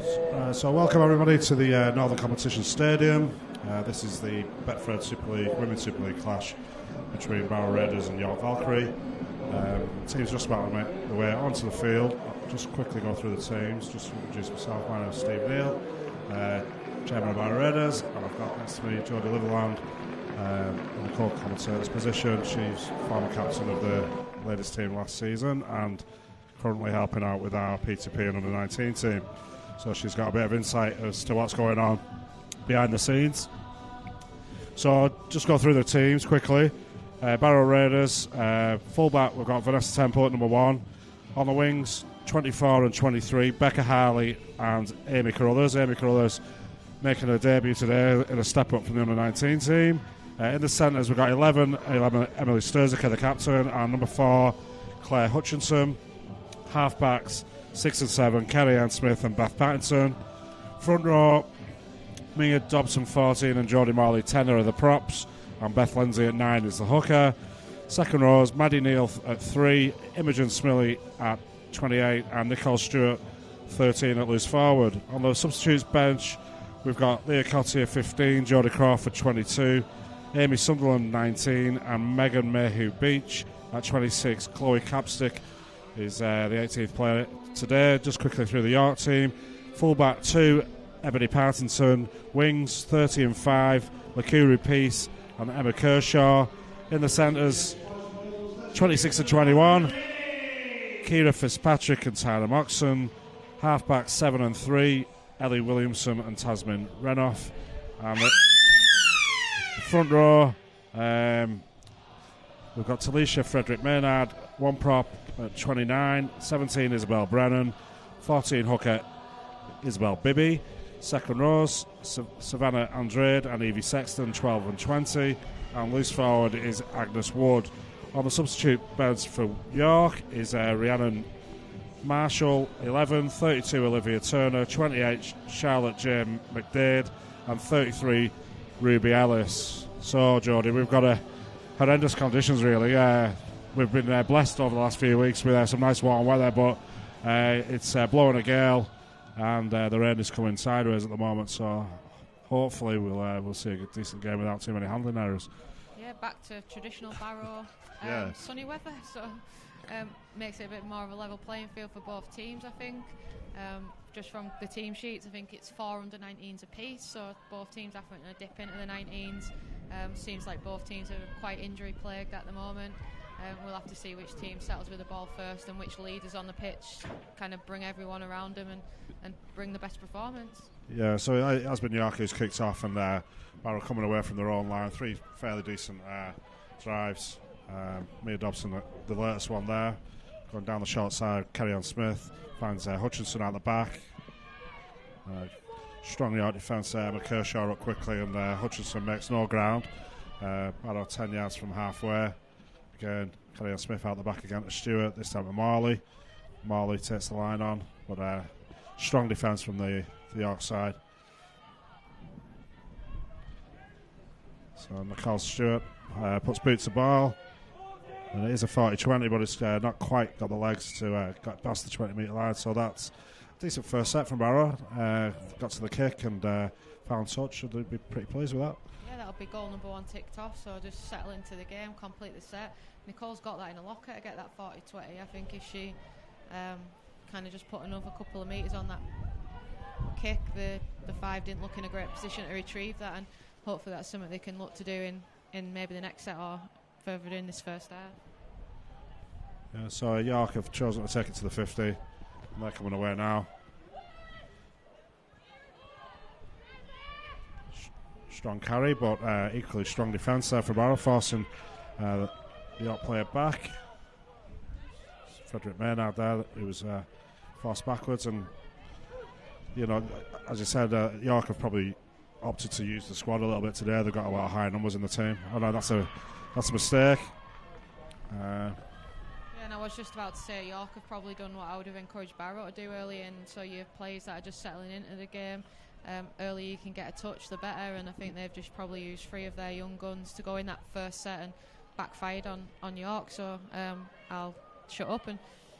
So welcome everybody to the Northern Competition Stadium. This is the Betfred Super League, Women's Super League clash between Barrow Raiders and York Valkyrie. Teams just about to make their way onto the field. I'll just quickly go through the teams, just to introduce myself. My name is Steve Neal, Chairman of Barrow Raiders, and I've got next to me Jodie Litherland in the co-commentator's position. She's former captain of the ladies team last season and currently helping out with our P2P and under-19 team. So she's got a bit of insight as to what's going on behind the scenes. So I'll just go through the teams quickly. Barrow Raiders, fullback, we've got Vanessa Temple at number 1. On the wings, 24 and 23, Becca Harley and Amy Carruthers. Amy Carruthers making her debut today in a step up from the under-19 team. In the centres, we've got 11 Emily Sturziker, the captain, and number 4, Claire Hutchinson. Halfbacks, 6 and 7, Kerry Ann Smith and Beth Pattinson. Front row, Mia Dobson 14 and Jodie Morley 10 are the props, and Beth Lindsay at 9 is the hooker. Second rows, Maddie Neal at 3, Imogen Smilly at 28 and Nicole Stewart 13 at loose forward. On the substitutes bench, we've got Leah Cottier 15, Jodie Crawford 22, Amy Sunderland 19 and Megan Mayhew Beach at 26. Chloe Capstick is the 18th player today. Just quickly through the York team. Fullback 2, Ebony Partington. Wings 30 and 5, Lakuru Peace and Emma Kershaw. In the centres, 26 and 21, Kira Fitzpatrick and Tyler Moxon. Halfback 7 and 3, Ellie Williamson and Tasmin Renoff. And the front row, we've got Talisha Frederick Maynard, one prop at 29, 17 Isabel Brennan, 14 hooker Isabel Bibby. Second rows, Savannah Andrade and Evie Sexton, 12 and 20, and loose forward is Agnes Wood. On the substitute bench for York is Rhiannon Marshall, 11, 32 Olivia Turner, 28 Charlotte Jane McDade, and 33 Ruby Ellis. So, Jodie, we've got horrendous conditions, really. We've been blessed over the last few weeks with some nice warm weather, but it's blowing a gale, and the rain is coming sideways at the moment. So, hopefully, we'll see a decent game without too many handling errors. Yeah, back to traditional Barrow sunny weather, so makes it a bit more of a level playing field for both teams, I think. Just from the team sheets, I think it's 4 under-19s apiece, so both teams having a dip into the 19s. Seems like both teams are quite injury plagued at the moment. We'll have to see which team settles with the ball first and which leaders on the pitch kind of bring everyone around them and bring the best performance. Yeah, so it has been York who's kicked off, and Barrow coming away from their own line. 3 fairly decent drives. Mia Dobson, the latest one there, going down the short side. Kerry Ann Smith finds Hutchinson out the back. Strong York defence. Emma Kershaw up quickly, and Hutchinson makes no ground. Barrow 10 yards from halfway. Again, Kerry Ann Smith out the back again to Stewart. This time to Morley. Morley takes the line on, but strong defence from the York side. So Nicole Stewart puts boots to ball. And it is a 40-20, but it's not quite got the legs to get past the 20-metre line. So that's a decent first set from Barrow. Got to the kick and found touch. So they'd be pretty pleased with that. Yeah, that'll be goal number 1 ticked off. So just settle into the game, complete the set. Nicole's got that in a locker to get that 40-20. I think if she kind of just put another couple of metres on that kick, the 5 didn't look in a great position to retrieve that, and hopefully that's something they can look to do in maybe the next set or further in this first half. Yeah, so York have chosen to take it to the 50, and they're coming away now. Strong carry, but equally strong defence there for Barrow, forcing the York player back. Frederick Maynard there, who was forced backwards, and you know, as you said, York have probably opted to use the squad a little bit today. They've got a lot of high numbers in the team. Oh no, that's a mistake. And I was just about to say York have probably done what I would have encouraged Barrow to do early, and so you have players that are just settling into the game. Earlier you can get a touch, the better, and I think they've just probably used 3 of their young guns to go in that first set and backfired on York. So I'll shut up and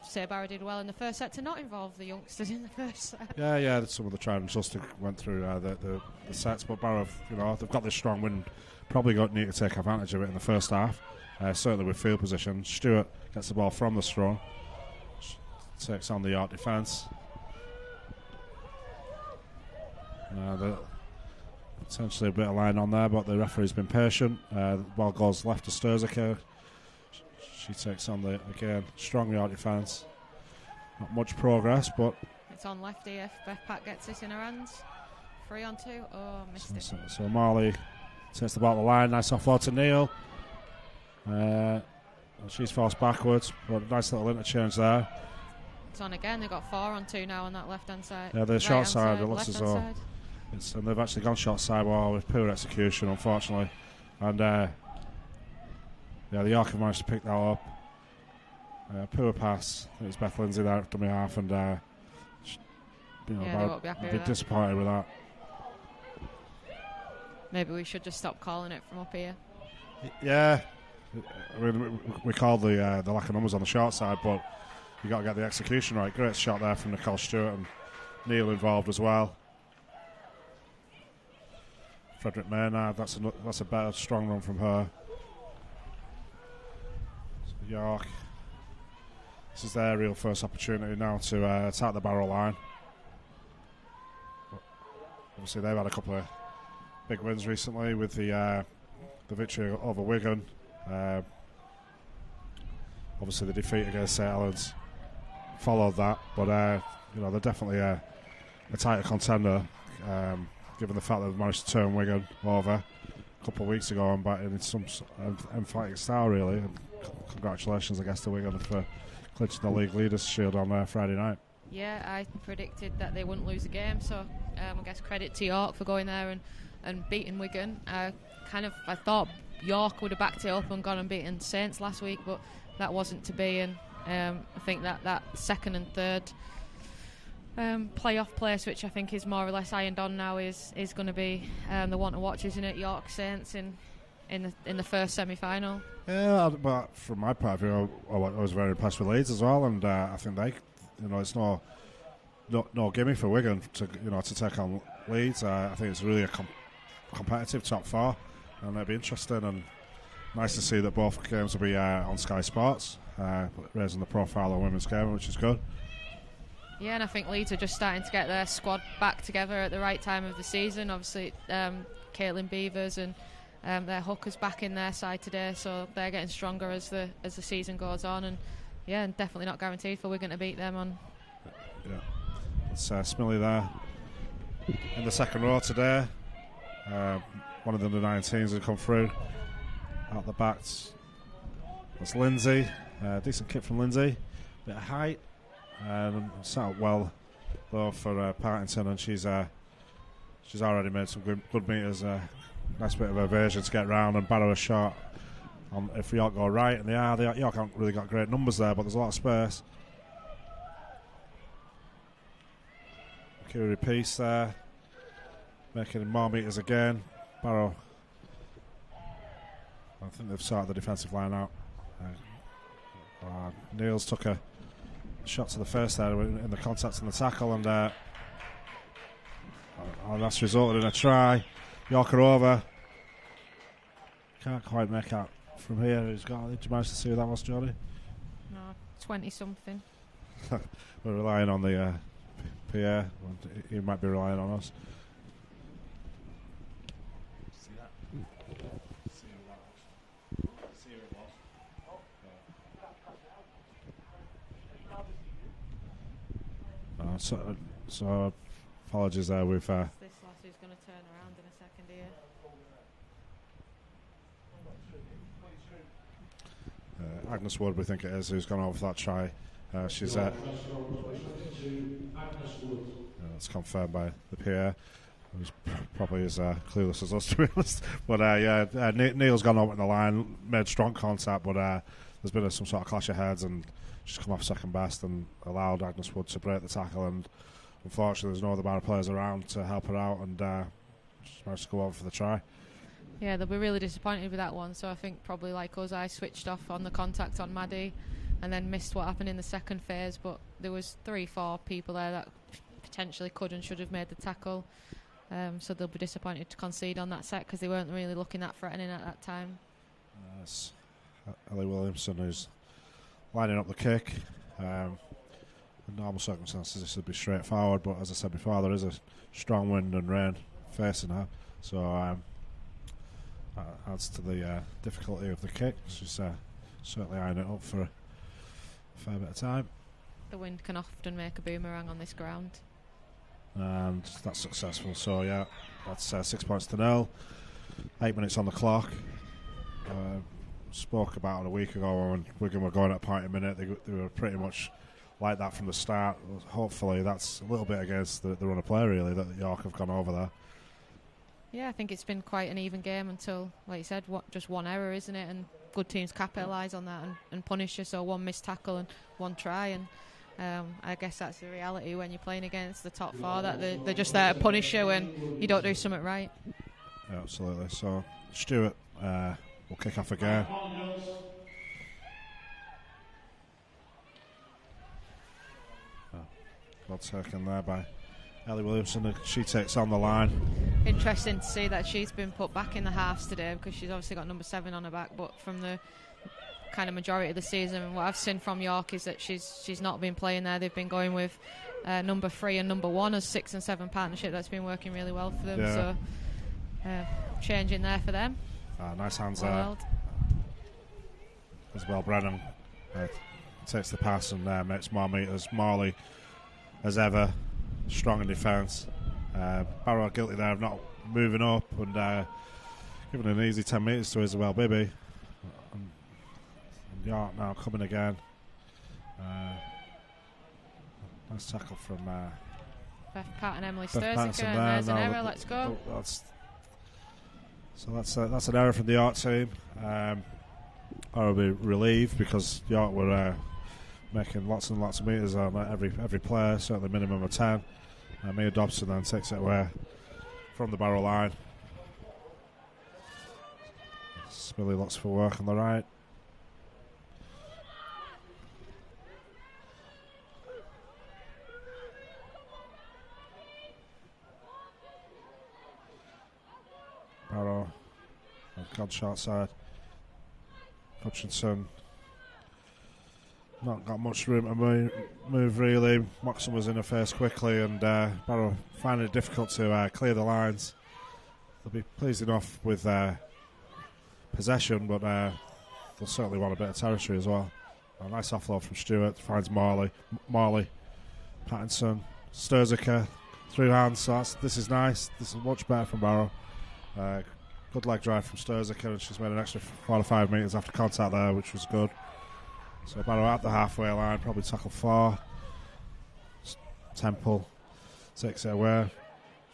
say Barrow did well in the first set to not involve the youngsters in the first set. Yeah. Some of the try and adjust went through the sets, but Barrow, they've got this strong wind. Probably need to take advantage of it in the first half. Certainly with field position. Stewart gets the ball from the scrum, takes on the York defence. Potentially a bit of line on there, but the referee's been patient. The ball goes left to Sturziker. She takes on the, again, strong York defence. Not much progress, but... It's on left here if Beth Pat gets this in her hands. 3 on 2. Oh, missed it. So Marley takes the ball to the line. Nice offload to Neil. She's forced backwards, but nice little interchange there. It's on again. They've got 4 on 2 now on that left-hand side. Yeah, the short side, it looks as though... and they've actually gone short side with poor execution, unfortunately. And the York have managed to pick that up. Poor pass. I think it's Beth Lindsay there at dummy half, and they won't be happy with that. Disappointed with that. Maybe we should just stop calling it from up here. Yeah, I mean, we called the lack of numbers on the short side, but you got to get the execution right. Great shot there from Nicole Stewart, and Neil involved as well. Frederick Maynard, that's a better strong run from her. So York, this is their real first opportunity now to attack the Barrow line. But obviously they've had a couple of big wins recently with the victory over Wigan. Obviously the defeat against St Helens followed that, but they're definitely a tighter contender. Given the fact that they've managed to turn Wigan over a couple of weeks ago and back in some emphatic style, really. And congratulations, I guess, to Wigan for clinching the league leaders' shield on Friday night. Yeah, I predicted that they wouldn't lose a game, so I guess credit to York for going there and beating Wigan. I thought York would have backed it up and gone and beaten Saints last week, but that wasn't to be, and I think that second and third playoff place, which I think is more or less ironed on now, is going to be the one to watch, isn't it? York Saints in the first semi-final. Yeah, but from my point of view, I was very impressed with Leeds as well, and I think they, it's no gimme for Wigan to take on Leeds. I think it's really a competitive top 4, and it'll be interesting and nice to see that both games will be on Sky Sports, raising the profile of women's game, which is good. Yeah, and I think Leeds are just starting to get their squad back together at the right time of the season. Obviously, Caitlin Beavers and their hookers back in their side today, so they're getting stronger as the season goes on. And and definitely not guaranteed for Wigan to beat them on. Yeah, it's Smilly there in the second row today. One of the under 19s has come through out the back. That's Lindsay. Decent kick from Lindsay. Bit of height. Set up well though for Partington, and she's already made some good meters. Nice bit of evasion to get round, and Barrow a shot if York go right, and the York haven't really got great numbers there, but there's a lot of space. Kiri Peace there, making more meters again. Barrow, I think they've sorted the defensive line out. Niels took a shot to the face there in the contact and the tackle, and that's resulted in a try. York are over. Can't quite make out from here who's got it. Did you manage to see who that was, Johnny? No, 20-something. We're relying on the PA. He might be relying on us. See that? See who that was. See who it was. So apologies there with... This lass who's going to turn around in a second here. Agnes Wood, we think it is, who's gone over for that try. She's it's confirmed by the PA, who's probably as clueless as us, to be honest. But Neil's gone over in the line, made strong contact, but there's been some sort of clash of heads, and she's come off second best and allowed Agnes Wood to break the tackle, and unfortunately there's no other Barrow players around to help her out, and just managed to go over for the try. Yeah, they'll be really disappointed with that one, so I think probably like us, I switched off on the contact on Maddie, and then missed what happened in the second phase. But there was 3-4 people there that potentially could and should have made the tackle. So they'll be disappointed to concede on that set because they weren't really looking that threatening at that time. That's Ellie Williamson who's lining up the kick. In normal circumstances this would be straight forward, but as I said before, there is a strong wind and rain facing her, so that adds to the difficulty of the kick. She's certainly eyeing it up for a fair bit of time. The wind can often make a boomerang on this ground. And that's successful, so yeah, that's 6 points to 0. 8 minutes on the clock. Spoke about it a week ago when Wigan were going at a point a minute. They were pretty much like that from the start. Hopefully that's a little bit against the run of play, really, that York have gone over there. Yeah, I think it's been quite an even game until, like you said, just one error, isn't it? And good teams capitalise on that and punish you, so one missed tackle and one try. And I guess that's the reality when you're playing against the top 4, that they're just there to punish you when you don't do something right. Yeah, absolutely. So Stewart will kick off again. Well taken there by Ellie Williamson. She takes on the line. Interesting to see that she's been put back in the halves today, because she's obviously got number 7 on her back, but from the kind of majority of the season, what I've seen from York is that she's not been playing there. They've been going with number 3 and number 1 as 6 and 7 partnership. That's been working really well for them. Yeah. So change in there for them. Nice hands well there held. As well. Brennan takes the pass and makes more meters. Morley, as ever, strong in defence. Barrow guilty there of not moving up and giving an easy 10 metres to Isabel Bibby. And York now coming again. Nice tackle from Beth Pat and Emily Beth Sturziker, Patterson and there. there's an No, error. Let's go. That's an error from the York team. Barrow will be relieved because York were making lots and lots of metres on every player, certainly minimum of 10. Mia Dobson then takes it away from the Barrow line. Smiley looks for work on the right. Barrow have gone short side. Hutchinson not got much room to move really. Moxon was in her face quickly, and Barrow finding it difficult to clear the lines. They'll be pleased enough with possession, but they'll certainly want a bit of territory as well. A nice offload from Stewart, finds Morley, Pattinson, Sturziker, through hands. So this is nice. This is much better from Barrow. Good leg drive from Sturziker, and she's made an extra 4 or 5 metres after contact there, which was good. So Barrow at the halfway line, probably tackle 4. Temple takes it away.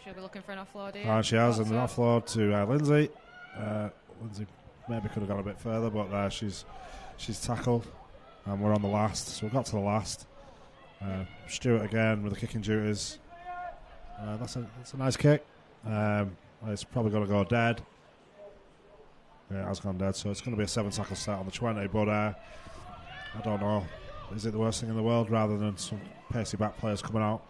She'll be looking for an offload here. And she has an offload to Lindsay. Lindsay maybe could have gone a bit further, but she's tackled, and we're on the last. So we got to the last. Stewart again with the kicking duties. That's a nice kick. It's probably going to go dead. Yeah, it has gone dead, so it's going to be a 7 tackle set on the 20, but I don't know. Is it the worst thing in the world, rather than some pacey back players coming out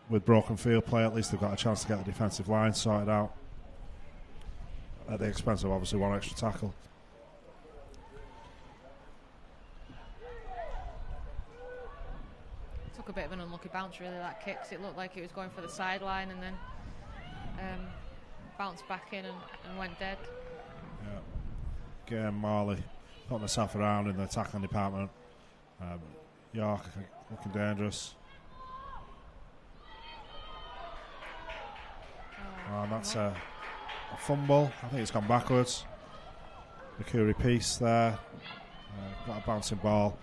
with broken field play? At least they've got a chance to get the defensive line sorted out at the expense of obviously 1 extra tackle. Took a bit of an unlucky bounce, really, that kick. It looked like it was going for the sideline and then bounced back in and went dead. Yeah. Again, Marley putting herself around in the tackling department. York looking dangerous. And that's a fumble. I think it's gone backwards. Valkyrie piece there. Got a bouncing ball.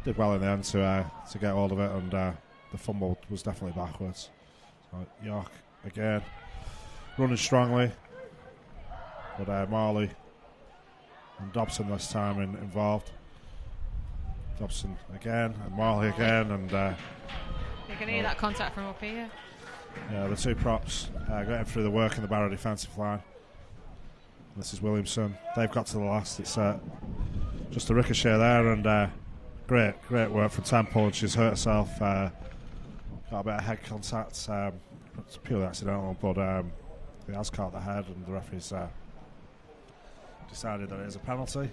Did well in the end to get hold of it, and the fumble was definitely backwards. So York again running strongly, but Marley and Dobson this time involved. Dobson again and Marley again, and you can hear that contact from up here. Yeah, the 2 props getting through the work in the Barrow defensive line. This is Williamson. They've got to the last. It's just a ricochet there, and great work from Temple, and she's hurt herself. Got a bit of head contact. It's purely accidental, but it has caught the head, and the referee's decided that it is a penalty.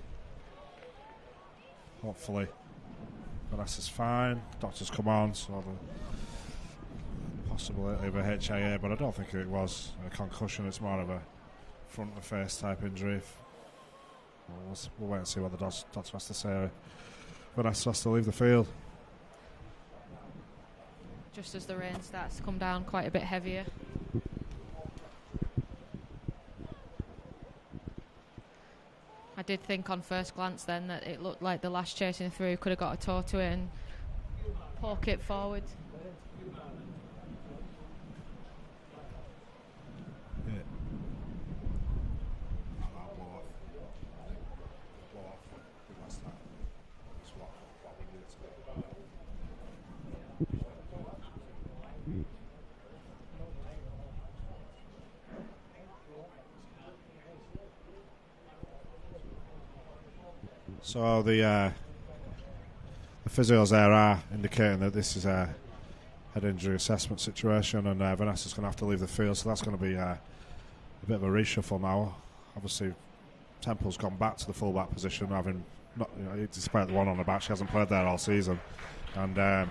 Hopefully Vanessa's fine. Doctors come on, so the possibility of a HIA, but I don't think it was a concussion. It's more of a front of the face type injury. We'll wait and see what the doctor has to say. Vanessa has to leave the field. Just as the rain starts to come down quite a bit heavier. I did think on first glance then that it looked like the lash chasing through could have got a toe to it and poke it forward. So the physios there are indicating that this is a head injury assessment situation, and Vanessa's going to have to leave the field, so that's going to be a bit of a reshuffle now. Obviously, Temple's gone back to the fullback position, having not, despite the one on the back, she hasn't played there all season, and I'm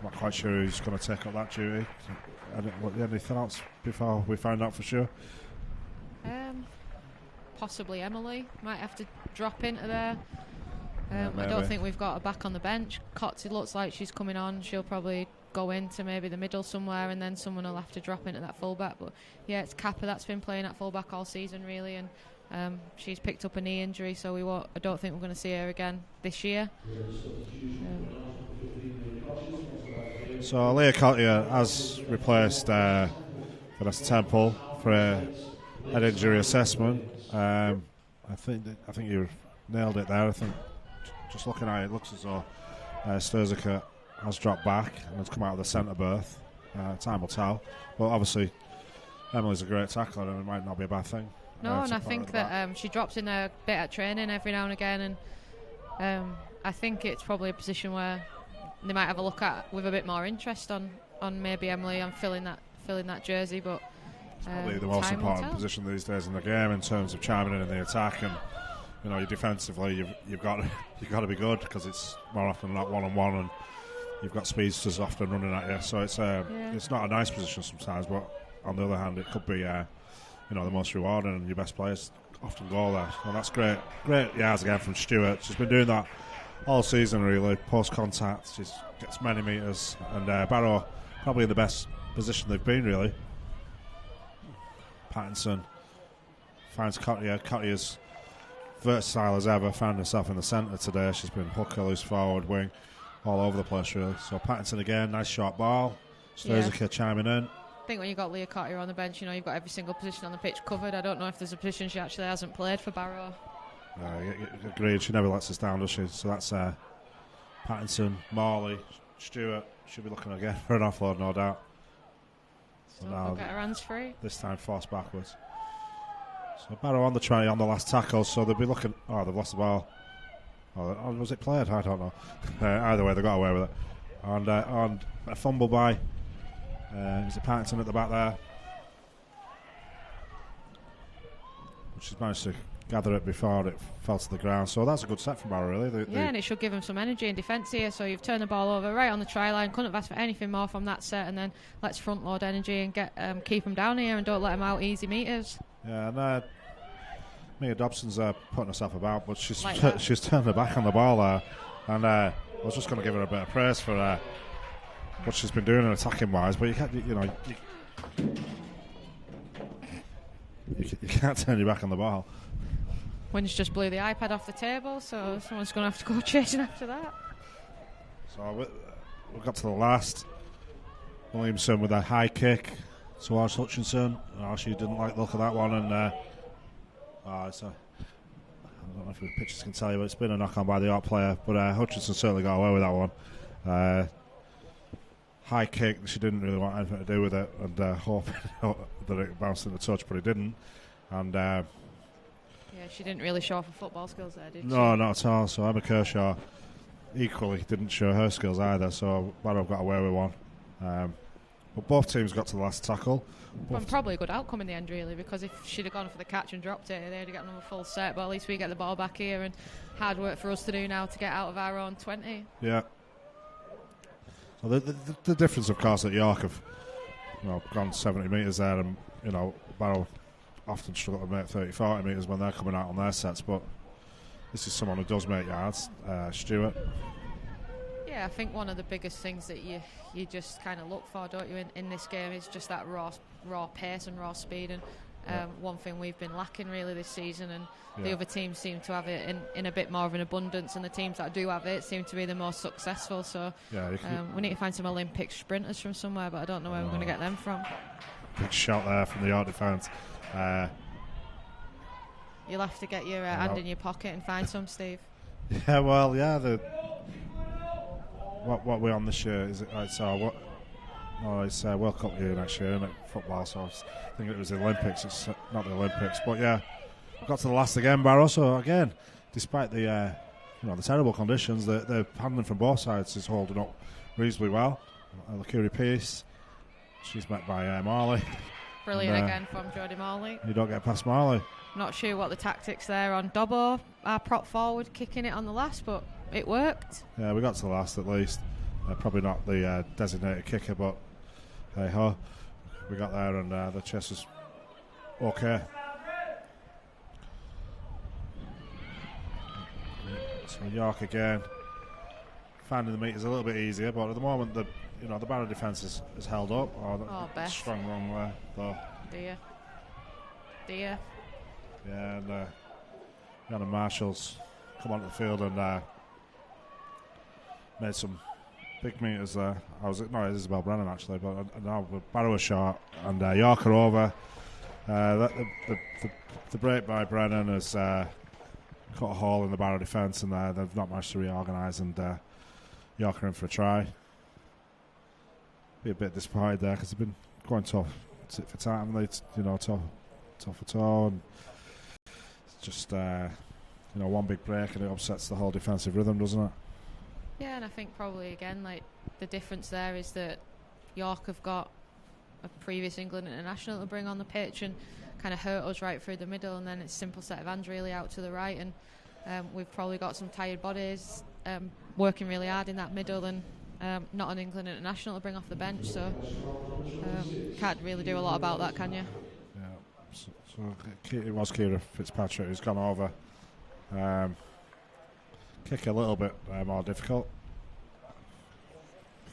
not quite sure who's going to take up that duty. Anything else before we find out for sure? Possibly Emily might have to drop into there. I don't think we've got her back on the bench. Cotsy looks like she's coming on. She'll probably go into maybe the middle somewhere, and then someone will have to drop into that fullback. But yeah, it's Kappa that's been playing at fullback all season really, and she's picked up a knee injury, so I don't think we're going to see her again this year. So Leah Cottier has replaced Vanessa Temple for a head injury assessment. I think you nailed it there. I think just looking at it, it looks as though Sturzica has dropped back and has come out of the centre berth. Time will tell. But obviously, Emily's a great tackler, and it might not be a bad thing. No, and I think that she drops in a bit at training every now and again, and I think it's probably a position where they might have a look at with a bit more interest on maybe Emily on filling that jersey, but. It's probably the most important position these days in the game in terms of chiming in the attack, and you defensively you've got to be good because it's more often than not one-on-one, and you've got speedsters often running at you. So it's not a nice position sometimes, but on the other hand, it could be the most rewarding, and your best players often go there. So that's great yards again from Stewart. She's been doing that all season really. Post contact, she gets many metres, and Barrow probably in the best position they've been really. Pattinson finds Cottier. Cottier's versatile as ever, found herself in the centre today. She's been hooker, loose forward, wing, all over the place really. So Pattinson again, nice short ball. Sturzica chiming in. I think when you've got Leah Cottier on the bench, you've got every single position on the pitch covered. I don't know if there's a position she actually hasn't played for Barrow. Agreed, she never lets us down, does she? So that's Pattinson, Morley, Stewart. She'll be looking again for an offload, no doubt. So now get her hands free. This time forced backwards. So Barrow on the try on the last tackle, so they'll be looking. Oh, they've lost the ball. Oh, was it played? I don't know. Either way, they got away with it. And on a fumble by is it Pattinson at the back there, which has managed to gather it before it fell to the ground. So that's a good set from Barrow, really. And it should give them some energy in defence here. So you've turned the ball over right on the try line. Couldn't have asked for anything more from that set. And then let's front load energy and get keep them down here and don't let them out easy meters. Yeah, and Mia Dobson's putting herself about, but she's turned her back on the ball there. And I was just going to give her a bit of praise for what she's been doing attacking wise. But you can't, you can't turn your back on the ball. Wynn's just blew the iPad off the table, so someone's going to have to go chasing after that. So we've got to the last. Williamson with a high kick towards Hutchinson. Oh, she didn't like the look of that one, and I don't know if the pictures can tell you, but it's been a knock on by the York player. But Hutchinson certainly got away with that one. High kick. She didn't really want anything to do with it, and hoping that it bounced in the touch, but it didn't. And Yeah, she didn't really show off her football skills there, did she? No, not at all. So Emma Kershaw equally didn't show her skills either, so Barrow got away with one. But both teams got to the last tackle. Well, probably a good outcome in the end, really, because if she'd have gone for the catch and dropped it, they'd have got another full set, but at least we get the ball back here, and hard work for us to do now to get out of our own 20. Yeah. Well, the difference, of course, at York have gone 70 metres there, and Barrow often struggle to make 30-40 metres when they're coming out on their sets, but this is someone who does make yards. Stewart. Yeah, I think one of the biggest things that you just kind of look for, don't you, in this game is just that raw pace and raw speed, and one thing we've been lacking really this season, and the other teams seem to have it in a bit more of an abundance, and the teams that do have it seem to be the most successful, so we need to find some Olympic sprinters from somewhere, but I don't know where we're going to get them from. Big shot there from the York defence. You'll have to get your hand in your pocket and find some, Steve. Yeah, well, yeah, what we're on this year is it? Right, so what? No, it's World Cup year next year, isn't it? Football. So I was thinking it was the Olympics. It's not the Olympics, but yeah, we got to the last again, Barrow. So again, despite the the terrible conditions, the handling from both sides is holding up reasonably well. Valkyrie Peace, she's met by Marley. Brilliant again from Jodie Marley. You don't get past Marley. Not sure what the tactics there on Dobbo, our prop forward, kicking it on the last, but it worked. Yeah, we got to the last at least. Probably not the designated kicker, but hey ho, we got there, and the chase was okay. So York again, finding the meters a little bit easier, but at the moment the Barrow defence is held up. Strong wrong there, though. Dear. Yeah, and Anna Marshall's come onto the field and made some big meters there. Isabel Brennan actually, but now Barrow are short and York are over. The break by Brennan has cut a hole in the Barrow defence, and they've not managed to reorganise, and York are in for a try. Be a bit disappointed there because they've been going tough tit for tat, haven't they? Toe for toe, and just one big break and it upsets the whole defensive rhythm, doesn't it? Yeah, and I think probably again, like, the difference there is that York have got a previous England international to bring on the pitch and kind of hurt us right through the middle, and then it's a simple set of hands really out to the right, and we've probably got some tired bodies working really hard in that middle, and not an England international to bring off the bench, so can't really do a lot about that, can you? Yeah, so it was Kira Fitzpatrick who's gone over. Kick a little bit more difficult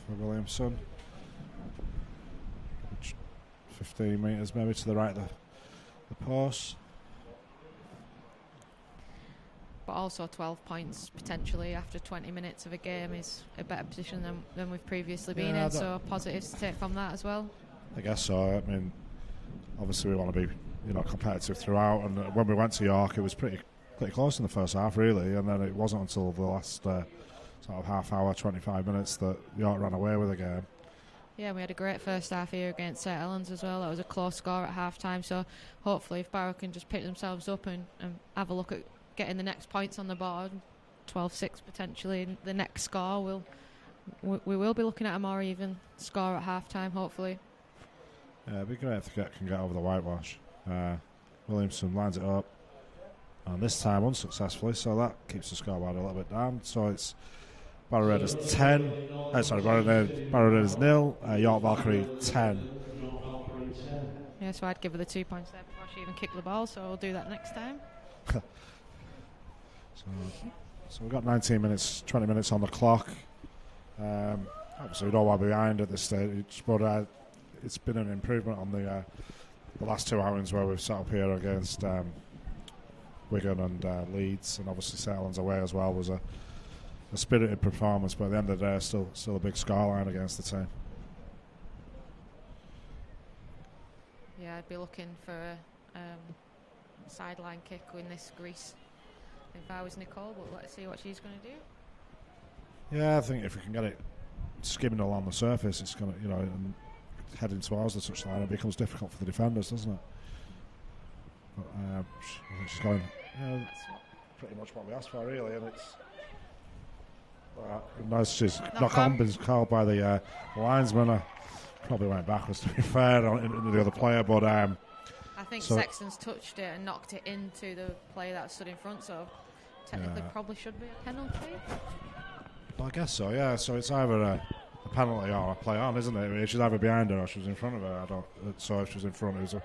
for Williamson. 15 metres maybe to the right of the post. But also 12 points potentially after 20 minutes of a game is a better position than we've previously been in, so positives to take from that as well. I guess so. I mean, obviously we want to be competitive throughout, and when we went to York it was pretty close in the first half really, and then it wasn't until the last sort of half hour, 25 minutes that York ran away with the game. Yeah, we had a great first half here against St Helens as well. That was a close score at half time, so hopefully if Barrow can just pick themselves up and have a look at getting the next points on the board, 12-6 potentially in the next score, we will be looking at a more even score at half time hopefully. Yeah, it'd be great if they can get over the whitewash. Williamson lines it up, and this time unsuccessfully, so that keeps the scoreboard a little bit down. So it's Barrow Raiders 10. Barrow Raiders 0. York Valkyrie 10. Yeah, so I'd give her the 2 points there before she even kicked the ball, so we'll do that next time. So we've got 19 minutes, 20 minutes on the clock. Obviously we don't want to be behind at this stage, but it's been an improvement on the last two outings where we've sat up here against Wigan and Leeds, and obviously St Helens away as well was a spirited performance, but at the end of the day still a big scoreline against the team. Yeah, I'd be looking for a sideline kick in this Greece if I was Nicole, but let's see what she's going to do. Yeah, I think if we can get it skimming along the surface, it's going to, and heading towards the touchline, it becomes difficult for the defenders, doesn't it? But I think she's going pretty much what we asked for, really, and it's nice. She's knock on, been called by the linesman. I probably went backwards, to be fair, into the other player, but I think Sexton's touched it and knocked it into the player that stood in front, so technically probably should be a penalty. Well, I guess so, yeah. So it's either a penalty or a play on, isn't it? I mean, she's either behind her or she was in front of her. So if she was in front, it was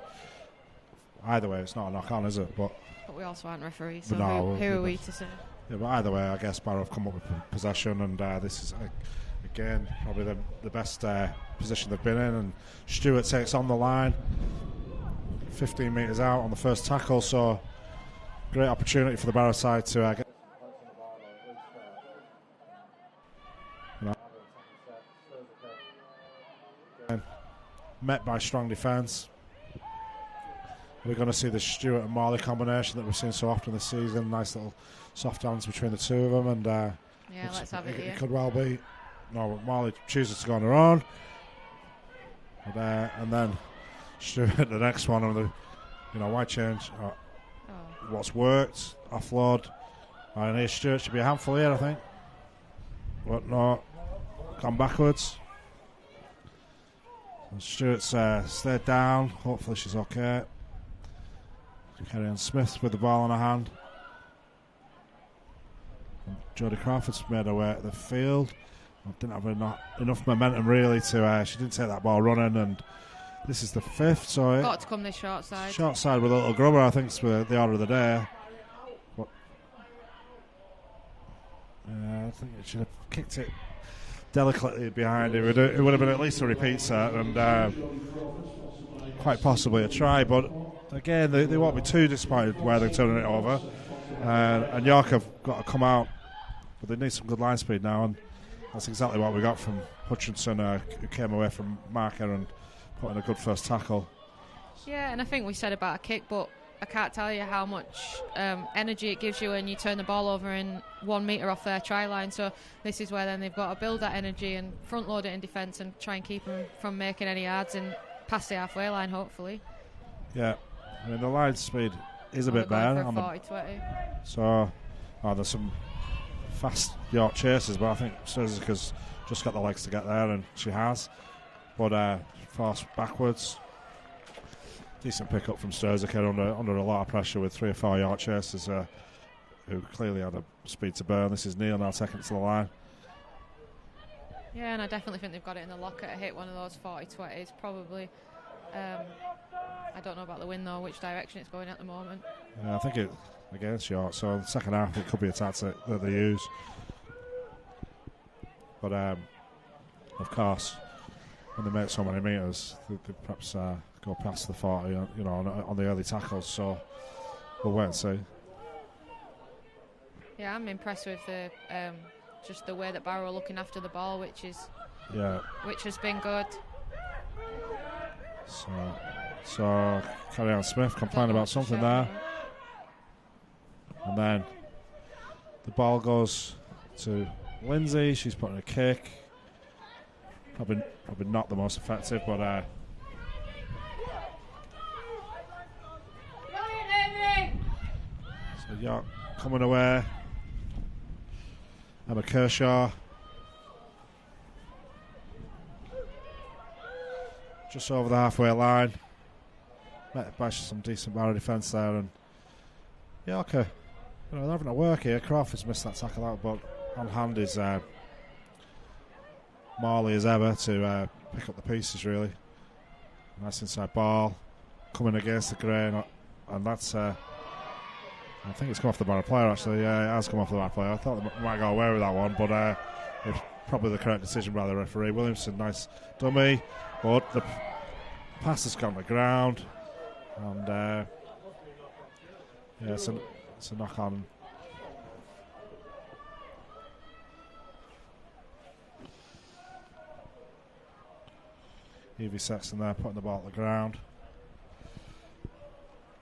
either way, it's not a knock on, is it? But we also aren't referees, so who are we to say? Yeah, but either way, I guess Barrow have come up with possession, and this is again probably the best position they've been in. And Stewart takes on the line, 15 metres out on the first tackle, so great opportunity for the Barrow side to get. Met by strong defence. We're going to see the Stewart and Marley combination that we've seen so often this season. Nice little soft hands between the two of them, and let's have it here. It could well be. No, Marley chooses to go on her own, and then Stewart the next one. Why change? What's worked? Offload. And here Stewart should be a handful here, I think. But no, gone backwards. Stewart's stayed down. Hopefully she's okay. Carry on Smith with the ball in her hand. And Jodie Crawford's made her way at the field. Didn't have enough momentum really to. She didn't take that ball running, and this is the fifth. So got to come this short side. Short side with a little grubber, I think, is the order of the day. But, I think it should have kicked it delicately behind. It would have been at least a repeat set, and quite possibly a try. But again, they won't be too disappointed where they're turning it over. And York have got to come out, but they need some good line speed now, and that's exactly what we got from Hutchinson, who came away from marker and put in a good first tackle. Yeah, and I think we said about a kick, but I can't tell you how much energy it gives you when you turn the ball over in 1 metre off their try line. So this is where then they've got to build that energy and front load it in defence and try and keep them from making any yards and past the halfway line, hopefully. Yeah, I mean, the line speed is a bit better. On 40-20. So there's some fast York chases, but I think Sturzica's just got the legs to get there, and she has. But forced backwards. Decent pick up from Sturzica under a lot of pressure with 3 or 4 York chasers who clearly had a speed to burn. This is Neil now taking it to the line. Yeah, and I definitely think they've got it in the locker to hit one of those 40-20s. Probably. I don't know about the wind though, which direction it's going at the moment. Yeah, I think it against York. So in the second half, it could be a tactic that they use. But of course, when they make so many metres, they perhaps go past the 40, on the early tackles. So we'll wait and see. Yeah, I'm impressed with the just the way that Barrow are looking after the ball, which has been good. So carry on Smith complaining about something there, and then the ball goes to Lindsay. She's putting a kick. Probably not the most effective, but so York coming away. Emma Kershaw just over the halfway line. Met by some decent Barrow defence there, and York, they're having a work here. Crawford's missed that tackle out, but on hand is Marley as ever to pick up the pieces, really. Nice inside ball coming against the grain, and that's I think it's come off the Barrow player, actually. Yeah, it has come off the Barrow player. I thought they might go away with that one, but it's probably the correct decision by the referee. Williamson, nice dummy, but the pass has gone to the ground, and it's a knock on. Evie Sexton there putting the ball at the ground,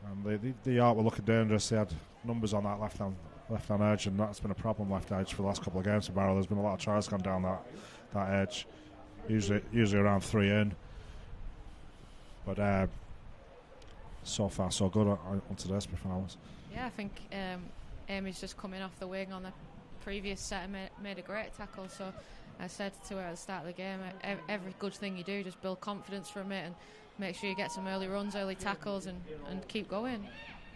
and the York were looking dangerous. They had numbers on that left hand edge, and that's been a problem left edge for the last couple of games for Barrow. There's been a lot of tries gone down that edge, usually around 3 in, but so far so good on today's performance. Yeah, I think Amy's just coming off the wing on the previous set and made a great tackle. So I said to her at the start of the game, every good thing you do, just build confidence from it and make sure you get some early runs, early tackles, and keep going.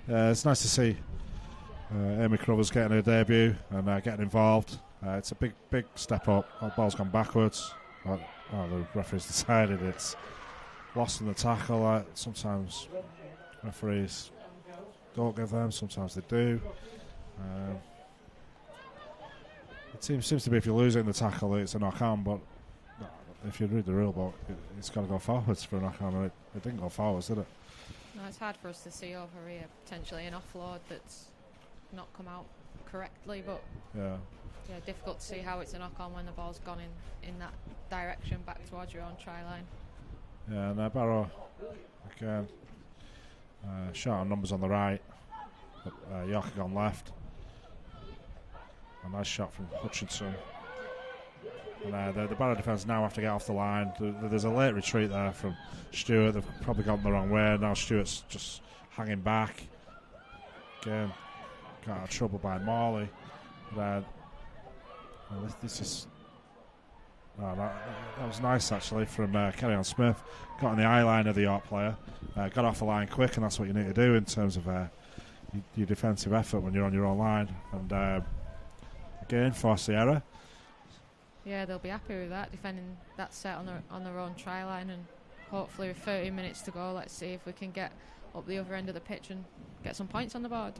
Yeah, it's nice to see Amy Carruthers getting her debut and getting involved. It's a big step up. The ball's gone backwards. The referee's decided it's lost in the tackle. Sometimes referees don't give them, sometimes they do. It seems to be if you lose it in the tackle, it's a knock on, but if you read the rule book, it's got to go forwards for a knock on, and it didn't go forwards, did it? No, it's hard for us to see over here, potentially an offload that's not come out correctly, but yeah, difficult to see how it's a knock on when the ball's gone in that direction back towards your own try line. Yeah, and Barrow again, short on numbers on the right, but York had gone left. A nice shot from Hutchinson. And the Barrow defence now have to get off the line. There's a late retreat there from Stewart. They've probably gone the wrong way. Now Stewart's just hanging back. Again, got out of trouble by Morley. But, this is... that was nice actually from Kerry-on Smith. Got on the eye line of the York player. Got off the line quick, and that's what you need to do in terms of your defensive effort when you're on your own line. And again, force the error. Yeah, they'll be happy with that, defending that set on their own try line, and hopefully with 30 minutes to go, let's see if we can get up the other end of the pitch and get some points on the board.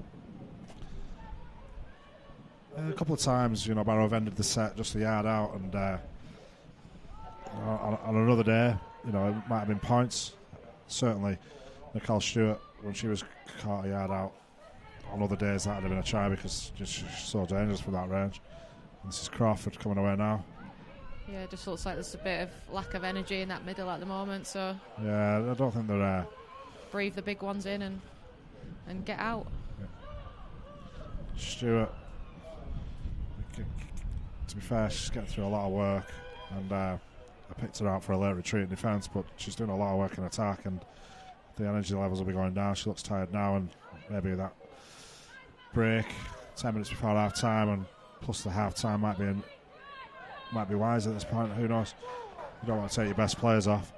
A couple of times, Barrow have ended the set just a yard out, and on another day, it might have been points. Certainly, Nicole Stewart, when she was caught a yard out, on other days that would have been a try because she's so dangerous from that range. And this is Crawford coming away now. Yeah, it just looks like there's a bit of lack of energy in that middle at the moment. So yeah, I don't think they're breathe the big ones in and get out. Yeah. Stewart, to be fair, she's getting through a lot of work, and I picked her out for a late retreat in defence, but she's doing a lot of work in attack, and the energy levels will be going down. She looks tired now, and maybe that break 10 minutes before half time and plus the half time might be wise at this point. Who knows? You don't want to take your best players off,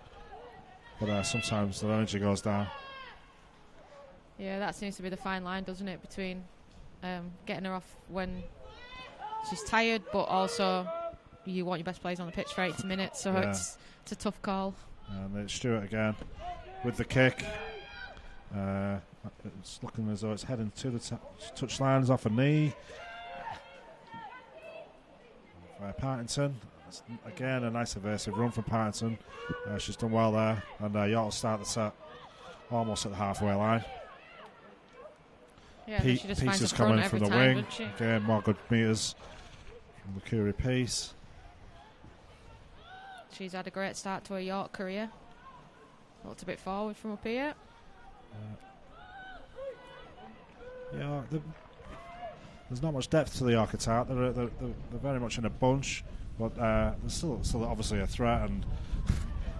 but sometimes their energy goes down. Yeah, that seems to be the fine line, doesn't it, between getting her off when she's tired, but also you want your best players on the pitch for 80 minutes, so it's a tough call. And it's Stewart again with the kick. It's looking as though it's heading to the touch lines off a knee. Partington, again a nice evasive run from Partington. She's done well there, and York will start the set almost at the halfway line. Yeah, she just finds Pieces the front coming from the time, wing. Again, more good meters from the Curie piece. She's had a great start to her York career. Looked a bit forward from up here. There's not much depth to the York attack. They're very much in a bunch, but there's still obviously a threat. And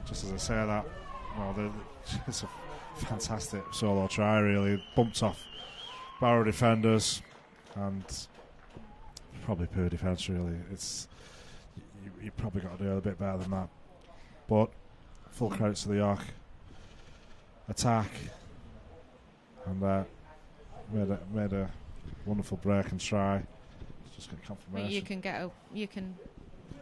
just as I say that, it's a fantastic solo try. Really bumped off Barrow defenders, and probably poor defence. Really, you probably got to do a bit better than that. But full credit to the York attack, and made a wonderful break and try. Just get confirmation. You can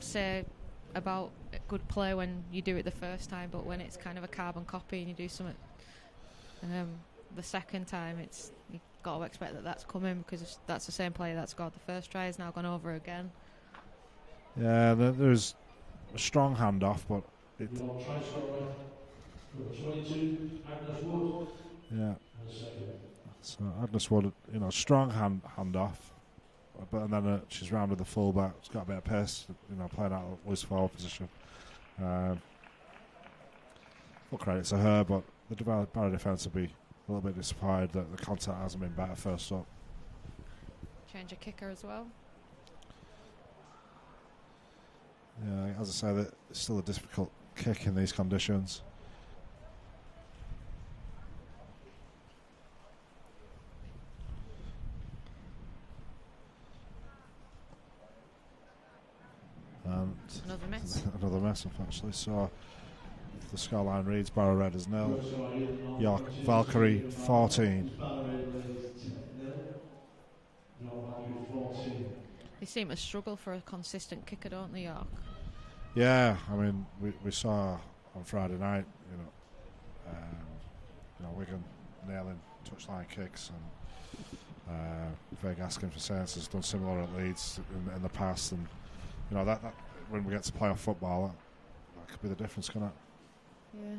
say about a good play when you do it the first time, but when it's kind of a carbon copy and you do something the second time, you've got to expect that that's coming, because that's the same player that scored the first try has now gone over again. Yeah, there's a strong handoff, but yeah. So Agnes Wood, strong handoff, and then she's rounded the fullback. It's got a bit of pace, playing out of loose forward position. Full credit to her, but the Barrow defence will be a little bit disappointed that the contact hasn't been better first up. Change a kicker as well. Yeah, as I say, it's still a difficult kick in these conditions. Another miss. Another mess up, actually. So the scoreline reads Barrow Raiders 0, York Valkyrie 14. They seem to struggle for a consistent kicker, don't they, York? Yeah, I mean, we saw on Friday night, Wigan nailing touchline kicks, and Veg asking for sense has done similar at Leeds in the past, and that when we get to playoff football, that could be the difference, couldn't it? Yeah.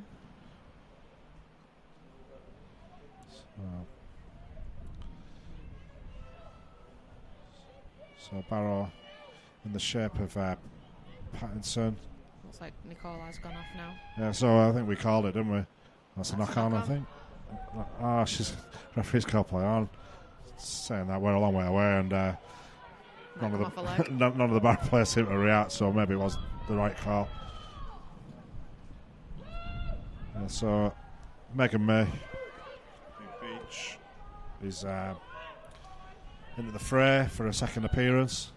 So Barrow in the shape of Pattinson. Looks like Nicola's gone off now. Yeah, so I think we called it, didn't we? That's a knock on, I think. Referee's called play on. Saying that we're a long way away, and none of the Barrow players seem to react, so maybe it wasn't the right call. Yeah, so Megan May Beach is into the fray for a second appearance.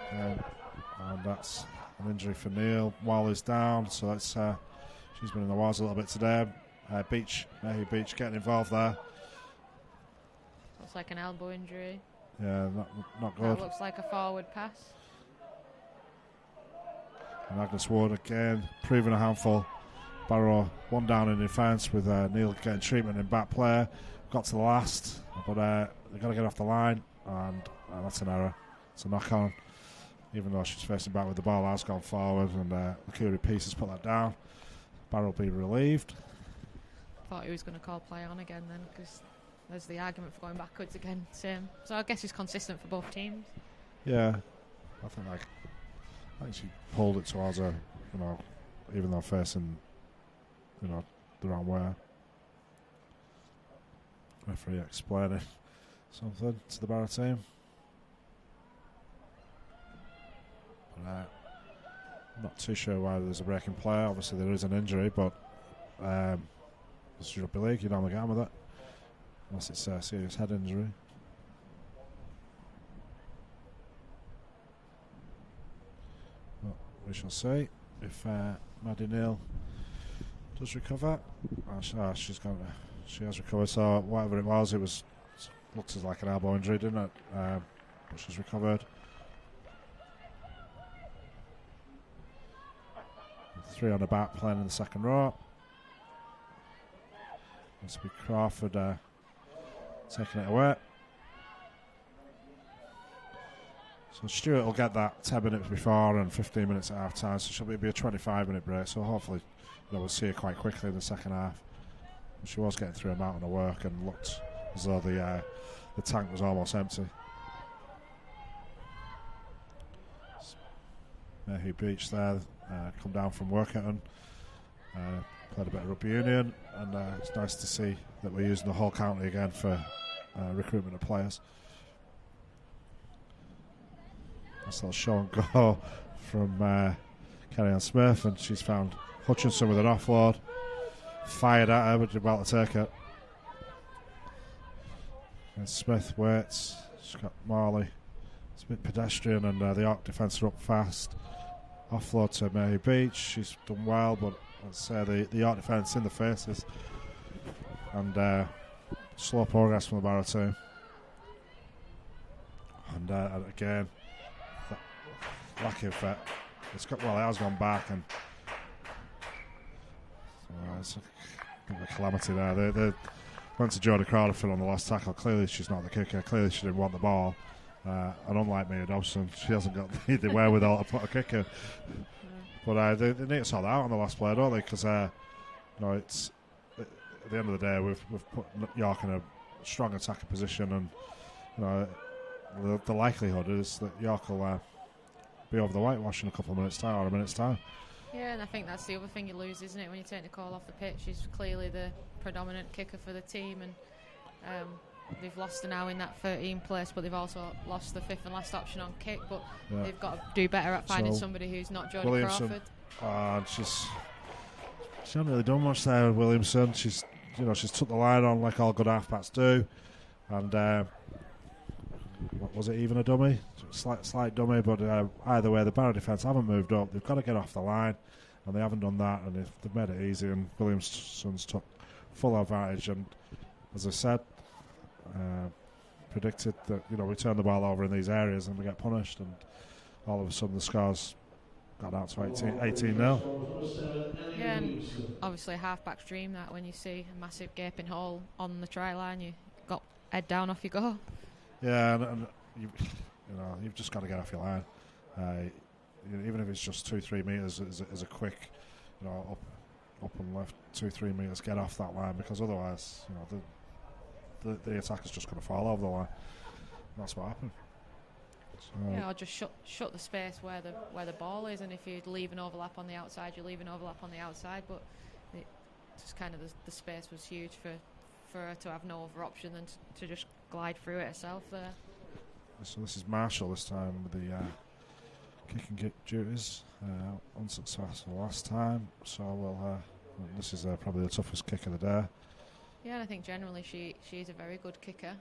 And that's an injury for Neil. Wally's down, so that's she's been in the wars a little bit today. Mayhew Beach getting involved there. Looks like an elbow injury. Yeah, not good. That looks like a forward pass. And Agnes Ward again, proving a handful. Barrow one down in defence with Neil getting treatment in back player. Got to the last, but they've got to get off the line, and that's an error. It's a knock on. Even though she's facing back with the ball, has gone forward, and Valkyrie Pieces put that down. Barrow will be relieved. Thought he was going to call play on again then, because there's the argument for going backwards again. Same. So I guess it's consistent for both teams. Yeah, I think she pulled it towards her, even though facing, the wrong way. Referee explaining something to the Barrow team. But I'm not too sure why there's a break in play. Obviously there is an injury, but it's rugby league, you normally get on with it, unless it's a serious head injury. But we shall see if Maddie Neal does recover. She has recovered, so whatever it was looked as like an elbow injury, didn't it? But she's recovered. 3 on the back, playing in the second row. Must be Crawford taking it away. So Stewart will get that 10 minutes before and 15 minutes at half time, so she'll be a 25-minute break. So hopefully, we'll see her quite quickly in the second half. She was getting through a mountain of work and looked as though the tank was almost empty. Mayhew Beach there, come down from Workerton, played a bit of rugby union, and it's nice to see that we're using the whole county again for recruitment of players. Nice little show and go from Kerry-Ann Smith, and she's found Hutchinson with an offload, fired at her, but about to take it. And Smith waits, she's got Marley. It's a bit pedestrian, and the York defence are up fast. Offload to Mayhew Beach. She's done well, but let's say the York defence in the faces. And slow progress from the Barrow team. And again, lack of it has gone back, and it's a bit of a calamity there. They went to Jodie Crowderfield on the last tackle. Clearly she's not the kicker. Clearly she didn't want the ball. And unlike Mia Dobson, she hasn't got the wherewithal to put a kicker. But they need to sort that out on the last play, don't they? Because it's at the end of the day, we've put York in a strong attacking position, and the likelihood is that York will be over the whitewash in a couple of minutes' time or a minute's time. Yeah, and I think that's the other thing you lose, isn't it, when you take the call off the pitch? He's clearly the predominant kicker for the team, and they've lost her now in that 13th place, but they've also lost the 5th and last option on kick. But they've got to do better at finding somebody who's not Jodie Crawford. She hasn't really done much there with Williamson. She's took the line on like all good halfbacks do, and was it even a dummy? Slight dummy, but either way, the Barrow defence haven't moved up. They've got to get off the line, and they haven't done that, and they've made it easy, and Williamson's took full advantage, and as I said, predicted that we turn the ball over in these areas and we get punished, and all of a sudden the scores got out to 18-0. Yeah, and obviously a half-back's dream that when you see a massive gaping hole on the try line, you got head down, off you go. Yeah, and you've just got to get off your line. Even if it's just 2-3 metres as a quick, up and left 2-3 metres, get off that line, because otherwise, the attacker's just going to fall over the line. And that's what happened. So yeah, or just shut the space where the ball is, and if you leave an overlap on the outside, you leave an overlap on the outside. But it just kind of the space was huge for her to have no other option than to just glide through it herself there. So this is Marshall this time with the kick and kick duties, unsuccessful last time. So this is probably the toughest kick of the day. Yeah, and I think generally she's a very good kicker.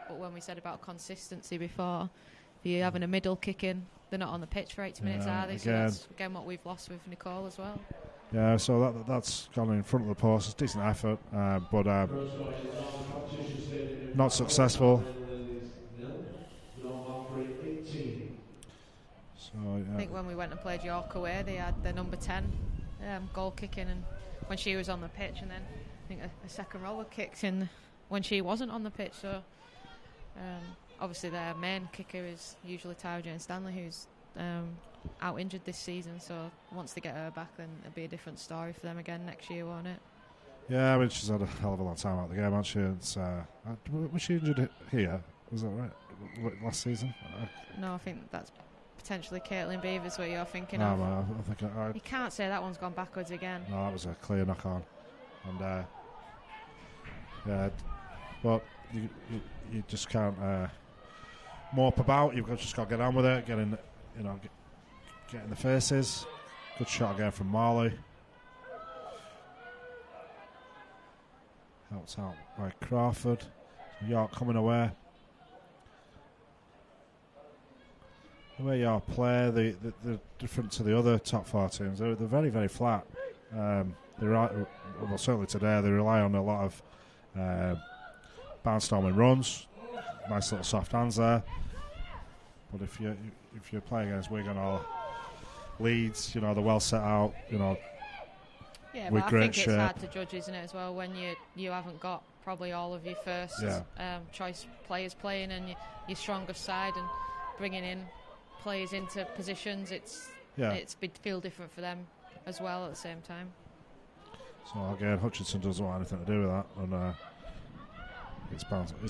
But when we said about consistency before, if you're having a middle kick in, they're not on the pitch for 80 minutes, are they? So that's again what we've lost with Nicole as well. Yeah, so that's gone in front of the post. It's a decent effort, but not successful. So I think when we went and played York away, they had the number 10 goal kicking, and when she was on the pitch, and then I think a second roller kicked in when she wasn't on the pitch. So obviously their main kicker is usually Tara Jane Stanley, who's out injured this season. So once they get her back, then it'll be a different story for them again next year, won't it? Yeah, I mean, she's had a hell of a long time out of the game, hasn't she? It's, was she injured here? Was that right? Last season? No, I think that's potentially Caitlin Beavers what you're thinking no, of. Man, I think you can't say that one's gone backwards again. No, that was a clear knock on. And yeah, but you just can't mope about. You've just got to get on with it, get in the faces. Good shot again from Marley. Helped out by Crawford. York coming away. The way York play, they're different to the other top four teams. They're very, very flat. Certainly today they rely on a lot of barnstorming runs. Nice little soft hands there. But if you play against Wigan or Leeds, they're well set out. Yeah, but I think it's hard to judge, isn't it, as well, when you haven't got probably all of your first choice players playing and your strongest side, and bringing in players into positions, it's feel different for them as well at the same time. So again, Hutchinson doesn't want anything to do with that, and it's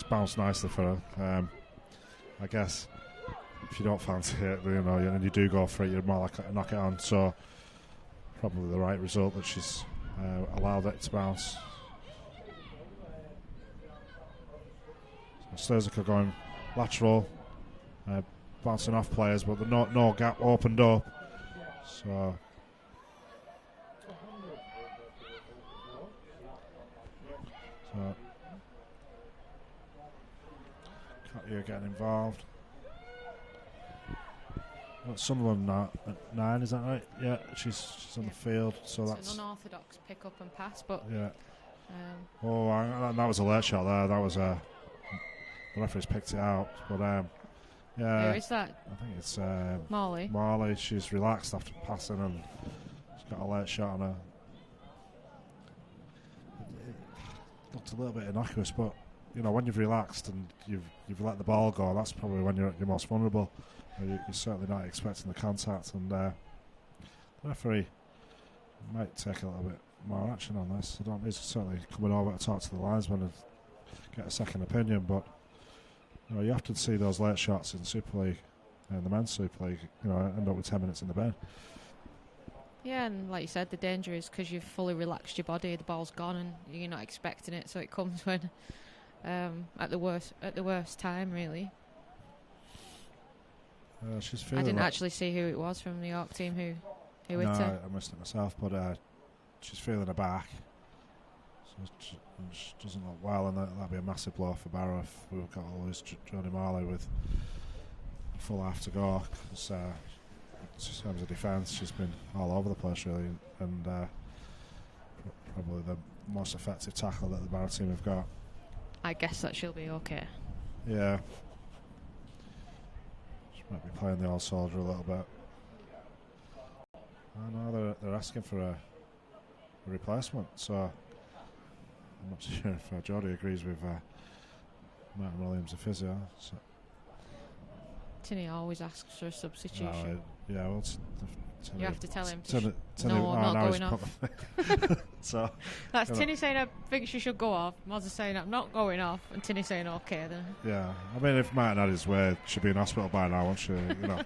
bounced nicely for her. I guess if you don't fancy it, and you do go for it, you're more likely to knock it on. So probably the right result that she's allowed it to bounce. So Sturzica going lateral, bouncing off players, but the no gap opened up. So You're getting involved. Sunderland at 9, is that right? Yeah, she's on the field, so that's an unorthodox pick up and pass, but yeah. That was a late shot there. That was the referee's picked it out, but yeah. Who is that? I think it's Marley. Marley. She's relaxed after passing, and she's got a late shot on her. It looked a little bit innocuous, but when you've relaxed and you've let the ball go, that's probably when you're at your most vulnerable. You're certainly not expecting the contact, and the referee might take a little bit more action on this. He's certainly coming over to talk to the linesman and get a second opinion, but you often see those late shots in Super League and the men's Super League, end up with 10 minutes in the bed. Yeah, and like you said, the danger is because you've fully relaxed your body, the ball's gone and you're not expecting it, so it comes when at the worst time, really. She's feeling I didn't actually see who it was from the York team who hit her. I missed it myself, but she's feeling her back. which doesn't look well, and that'd be a massive blow for Barrow if we've got to lose Johnny Marley with a full half to go. Because in terms of defence, she's been all over the place really, and probably the most effective tackle that the Barrow team have got. I guess that she'll be okay. Yeah. She might be playing the old soldier a little bit. I know they're asking for a replacement, so I'm not sure if Jodie agrees with Martin Williams, the physio. So. Tinny always asks for a substitution. Yeah, well, you have to tell him. No, I'm not going off. So that's Tinny saying I think she should go off. Moz is saying I'm not going off, and Tinny saying okay then. Yeah, I mean if Martin had his way, she'd be in hospital by now, wouldn't she? You know,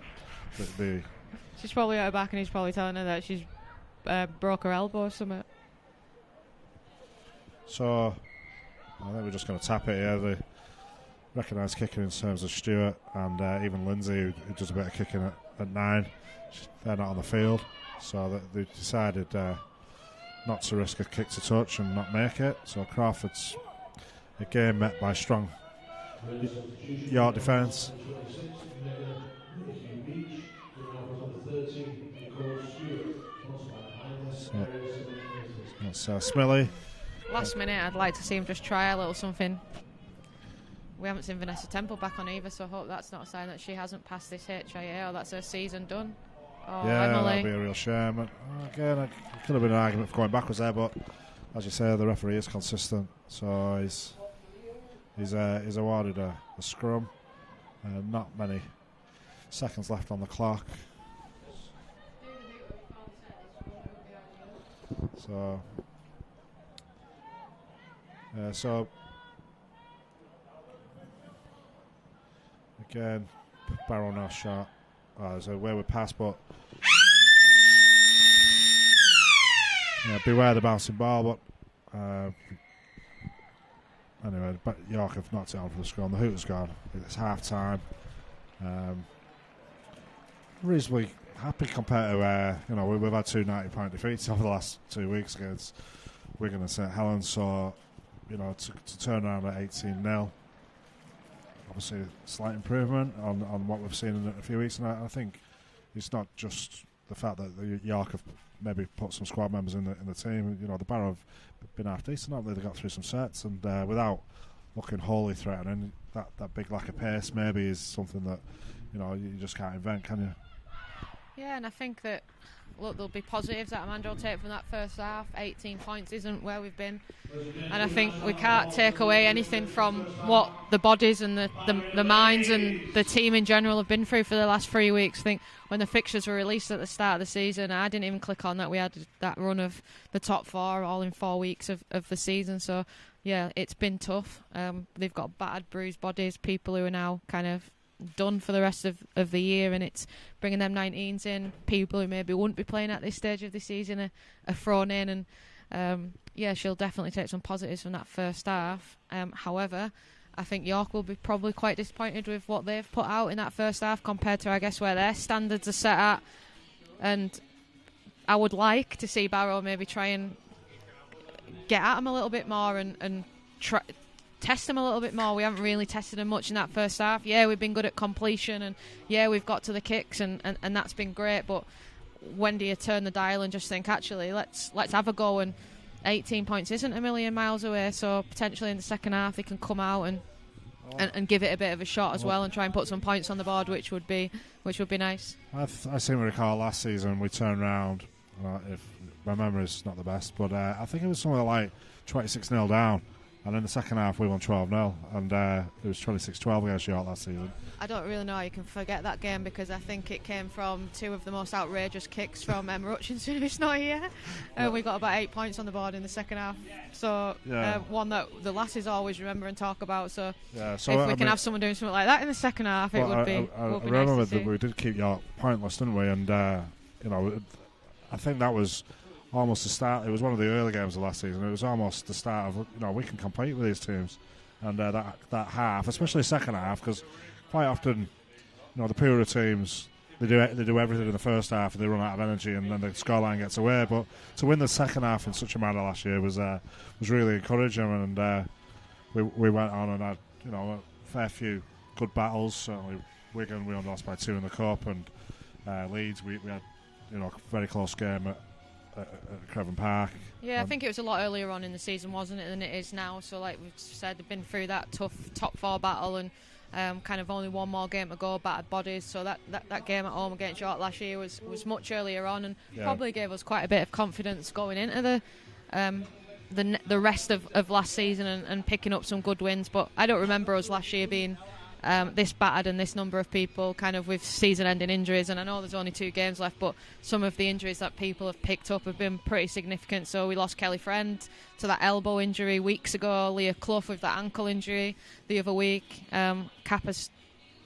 she's probably at her back, and he's probably telling her that she's broke her elbow or something. So I think we're just going to tap it here. The recognised kicking in terms of Stewart and even Lindsay, who does a bit of kicking at 9. They're not on the field, so they decided not to risk a kick to touch and not make it. So Crawford's again met by strong York defence. So it's Smilly. Last minute, I'd like to see him just try a little something. We haven't seen Vanessa Temple back on either, so I hope that's not a sign that she hasn't passed this HIA or that's her season done. Oh, yeah, Emily. that'd be a real shame. Again, it could have been an argument for going backwards there, but as you say, the referee is consistent, so he's awarded a scrum. Not many seconds left on the clock. So again, Barrow now shot. There's a wayward pass, but beware the bouncing ball. But anyway, York have knocked it on for the scrum. The hooter's gone. It's half time. Reasonably happy compared to we've had 2 90-point defeats over the last 2 weeks against Wigan and St Helens. So to turn around at 18-0. Obviously, slight improvement on what we've seen in a few weeks, and I think it's not just the fact that the York have maybe put some squad members in the team. The Barrow have been half decent, haven't they? They got through some sets, and without looking wholly threatening, that big lack of pace maybe is something that you just can't invent, can you? Yeah, and I think that there'll be positives that Amanda will take from that first half. 18 points isn't where we've been, and I think we can't take away anything from what the bodies and the minds and the team in general have been through for the last 3 weeks. I think when the fixtures were released at the start of the season, I didn't even click on that we had that run of the top 4 all in 4 weeks of the season. So yeah, it's been tough. They've got battered, bruised bodies, people who are now kind of done for the rest of the year, and it's bringing them 19s in. People who maybe wouldn't be playing at this stage of the season are thrown in, and she'll definitely take some positives from that first half. However, I think York will be probably quite disappointed with what they've put out in that first half compared to, I guess, where their standards are set at. And I would like to see Barrow maybe try and get at them a little bit more and try test them a little bit more. We haven't really tested them much in that first half. Yeah, we've been good at completion, and yeah, we've got to the kicks, and that's been great. But when do you turn the dial and just think, actually, let's have a go? And 18 points isn't a million miles away, so potentially in the second half they can come out and give it a bit of a shot as well, and try and put some points on the board, which would be nice. I seem to recall last season we turned around. If my memory's not the best, but I think it was something like 26-0 down. And in the second half, we won 12-0, and it was 26-12 against York last season. I don't really know how you can forget that game, because I think it came from 2 of the most outrageous kicks from Emma Hutchinson, who's not here. We got about 8 points on the board in the second half. So one that the lasses always remember and talk about. So, if we can have someone doing something like that in the second half, it would be nice to see. We did keep York pointless, didn't we? And I think that was almost the start. It was one of the early games of last season. It was almost the start of we can compete with these teams, and that half, especially second half, because quite often the poorer teams they do everything in the first half and they run out of energy and then the scoreline gets away. But to win the second half in such a manner last year was really encouraging, and we went on and had a fair few good battles. Certainly Wigan, we only lost by 2 in the cup, and Leeds we had a very close game at Craven Park. Yeah, I think it was a lot earlier on in the season, wasn't it, than it is now. So like we've said, they've been through that tough top 4 battle, and kind of only one more game to go, battered bodies. So that game at home against York last year was much earlier on, and probably gave us quite a bit of confidence going into the rest of last season and picking up some good wins. But I don't remember us last year being this battered and this number of people kind of with season-ending injuries. And I know there's only 2 games left, but some of the injuries that people have picked up have been pretty significant. So we lost Kelly Friend to that elbow injury weeks ago, Leah Clough with that ankle injury the other week, Kappa's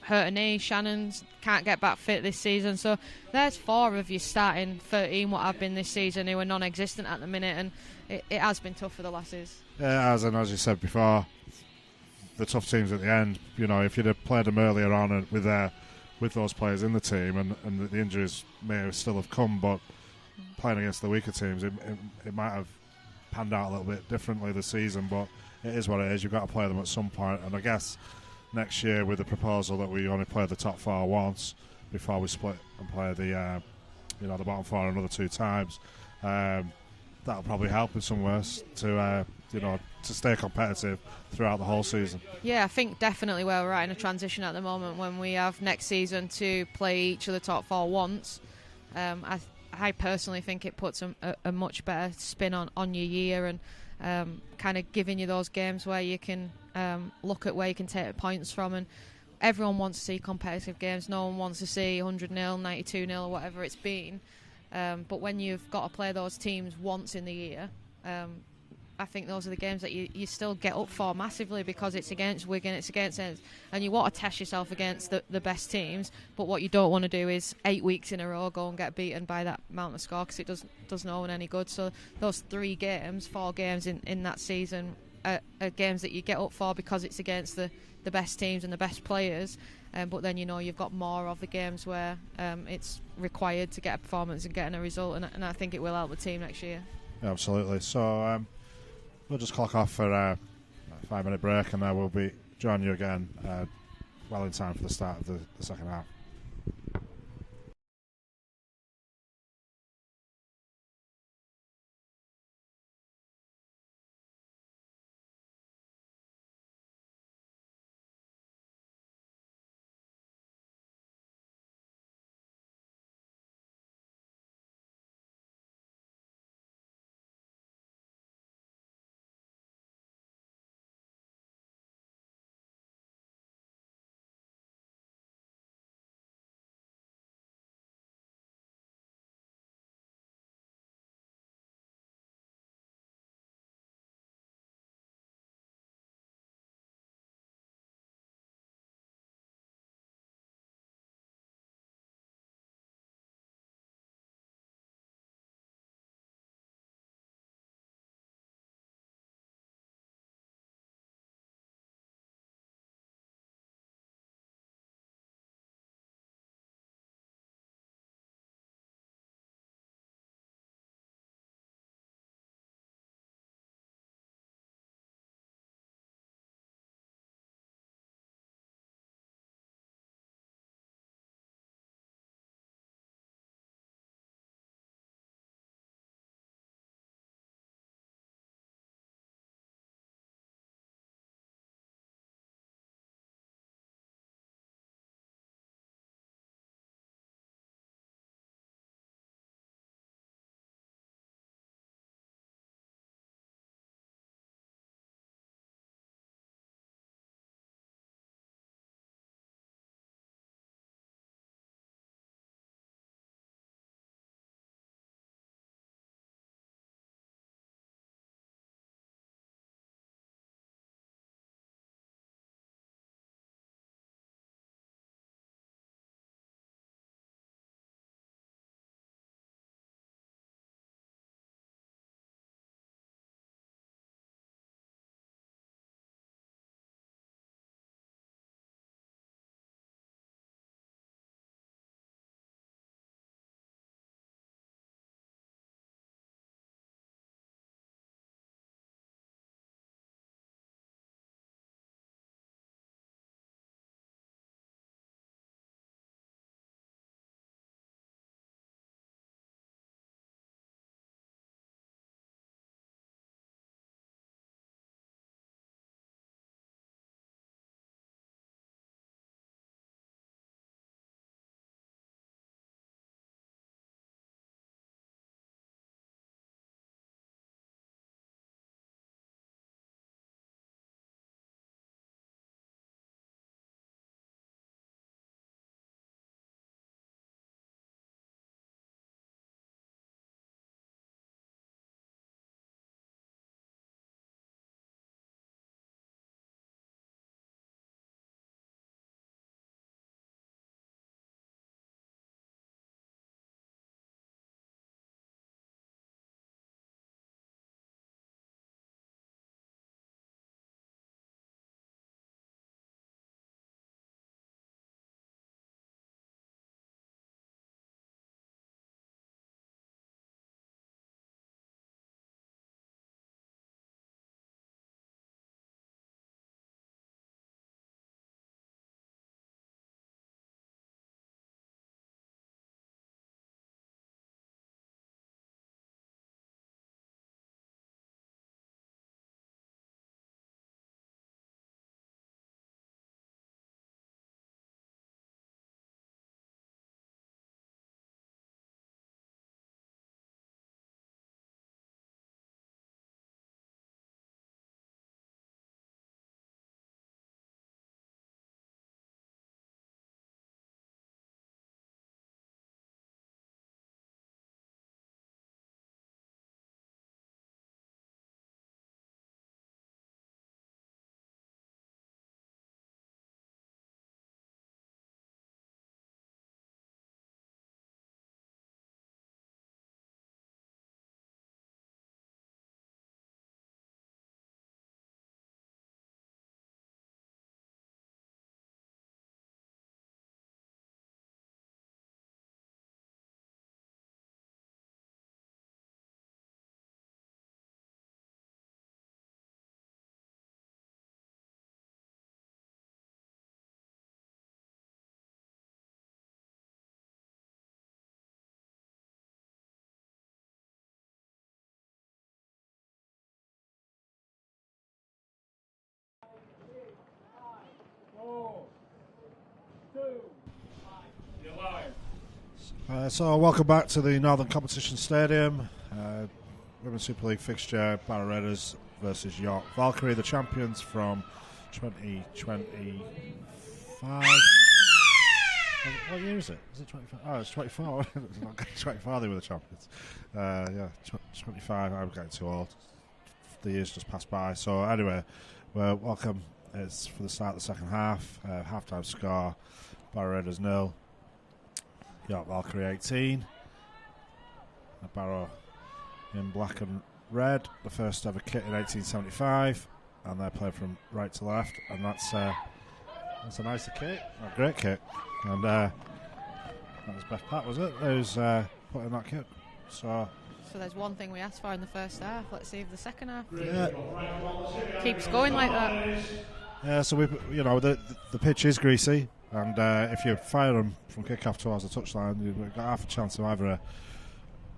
hurt a knee, Shannon's can't get back fit this season. So there's 4 of you starting 13 what have been this season who are non-existent at the minute, and it has been tough for the lasses. Yeah, it has, and as you said before, the tough teams at the end, if you'd have played them earlier on and with those players in the team, and the injuries may still have come, but playing against the weaker teams, it might have panned out a little bit differently this season, but it is what it is. You've got to play them at some point, and I guess next year with the proposal that we only play the top 4 once before we split and play the bottom 4 another 2 times, that'll probably help in some ways to stay competitive throughout the whole season. Yeah, I think definitely where we're at in a transition at the moment, when we have next season to play each of the top 4 once, I personally think it puts a much better spin on your year, and kind of giving you those games where you can look at where you can take points from. And everyone wants to see competitive games. No one wants to see 100-0, 92-0 or whatever it's been. But when you've got to play those teams once in the year, I think those are the games that you still get up for massively, because it's against Wigan, it's against Ends, and you want to test yourself against the best teams. But what you don't want to do is 8 weeks in a row go and get beaten by that amount of score, because it does no one any good. So those 4 games in that season are games that you get up for because it's against the best teams and the best players. But then you've got more of the games where it's required to get a performance and getting a result, and I think it will help the team next year. Yeah, absolutely. So we'll just clock off for a 5-minute break, and then we'll be joining you again well in time for the start of the second half. So welcome back to the Northern Competition Stadium. Women's Super League fixture, Barrow Raiders versus York Valkyrie, the champions from 2025. What year is it? Is it 25? Oh, it's 24. It's not 24, they were the champions. 25, I'm getting too old. The years just passed by. So anyway, well, welcome. It's for the start of the second half. Half-time score, Barrow Raiders 0. York Valkyrie 18. Barrow in black and red. The first ever kit in 1875, and they're playing from right to left. And that's a nicer kit, a great kit. And that was Beth Pat, was it? Who's put in that kit? So there's one thing we asked for in the first half. Let's see if the second half keeps going like that. Yeah. So the pitch is greasy. And if you fire them from kick-off towards the touchline, you've got half a chance of either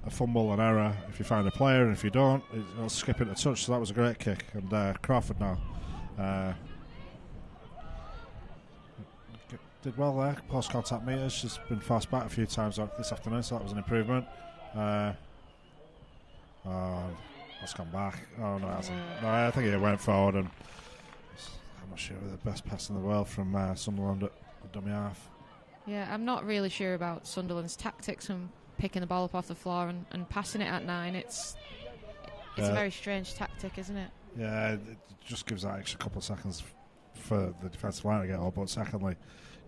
a fumble, an error, if you find a player, and if you don't, it'll skip into touch. So that was a great kick. And Crawford now did well there. Post-contact meters. She's been fast back a few times this afternoon, so that was an improvement. That's gone back. Oh, no, it hasn't. No, I think it went forward, and I'm not sure the best pass in the world from Sunderland at dummy half. Yeah, I'm not really sure about Sunderland's tactics and picking the ball up off the floor and passing it at 9. It's a very strange tactic, isn't it? Yeah, it just gives that extra couple of seconds for the defensive line to get up. But secondly,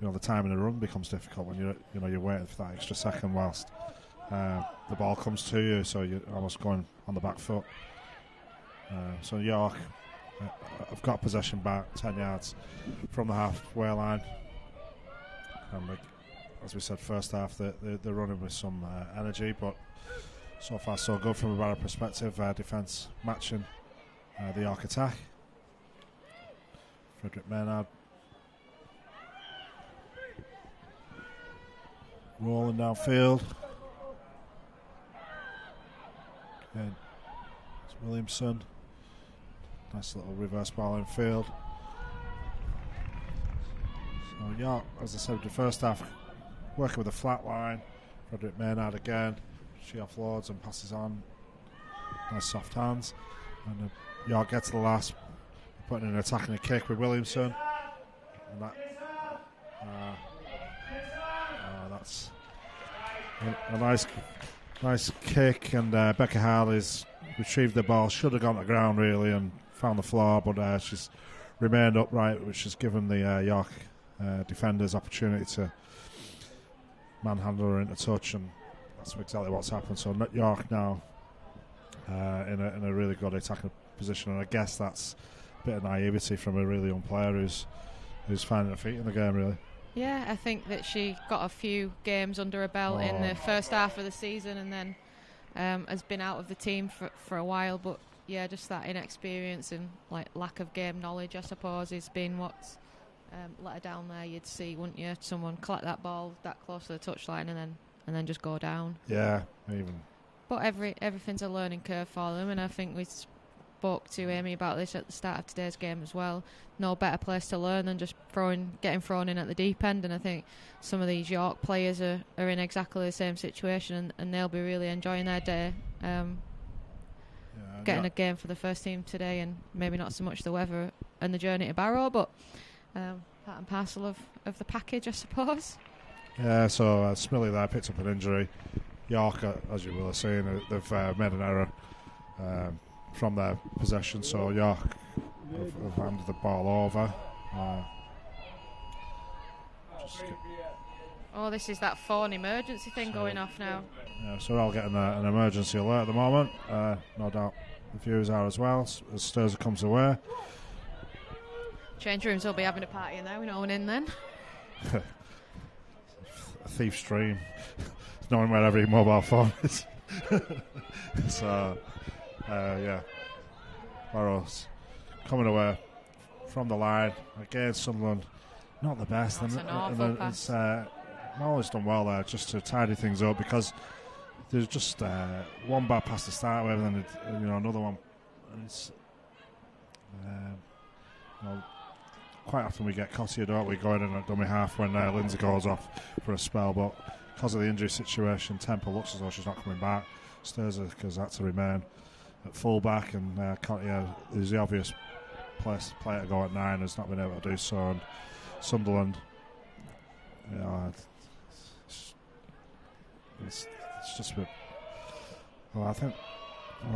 the time in the run becomes difficult when you're waiting for that extra second whilst the ball comes to you, so you're almost going on the back foot. So York have got possession back 10 yards from the halfway line. And as we said, first half they're running with some energy, but so far so good from a Barrow perspective. Defence matching the York attack. Frederick Maynard rolling downfield. Again, it's Williamson. Nice little reverse ball in field. So York, as I said, the first half working with a flat line. Frederick Maynard again. She offloads and passes on. Nice soft hands. And York gets the last, putting in an attack and a kick with Williamson. And that's a nice kick. And Becca Harley's retrieved the ball. Should have gone to the ground really and found the floor, but she's remained upright, which has given the York defenders opportunity to manhandle her into touch, and that's exactly what's happened. So York now in a really good attacking position, and I guess that's a bit of naivety from a really young player who's finding her feet in the game, really. Yeah, I think that she got a few games under her belt in the first half of the season, and then has been out of the team for a while. But yeah, just that inexperience and lack of game knowledge, I suppose, has been what's let her down there. You'd see, wouldn't you, someone collect that ball that close to the touchline and then just go down. Yeah, even. But everything's a learning curve for them, and I think we spoke to Amy about this at the start of today's game as well. No better place to learn than just getting thrown in at the deep end, and I think some of these York players are in exactly the same situation, and they'll be really enjoying their day. Getting a game for the first team today, and maybe not so much the weather and the journey to Barrow, but part and parcel of the package, I suppose. Yeah, so Smillie there picked up an injury. York, as you will have seen, they've made an error from their possession, so York have handed the ball over. This is that phone emergency thing going off now. Yeah, so we're all getting an emergency alert at the moment. No doubt the viewers are as well, as Sturzer comes away. Change rooms will be having a party in there with no one in then. A thief's dream. Knowing where every mobile phone is. So, yeah. Barrow's coming away from the line. Again, Sunderland, not the best. That's an awful pass. Molly's done well there just to tidy things up, because there's just one bad pass to start with, and then another one. And it's quite often we get Cottier, don't we, going in at dummy half when Lindsay goes off for a spell, but because of the injury situation, Temple looks as though she's not coming back. Sturza has had to remain at full-back, and is the obvious player to go at 9, has not been able to do so. And Sunderland, it's just a bit. Well, I think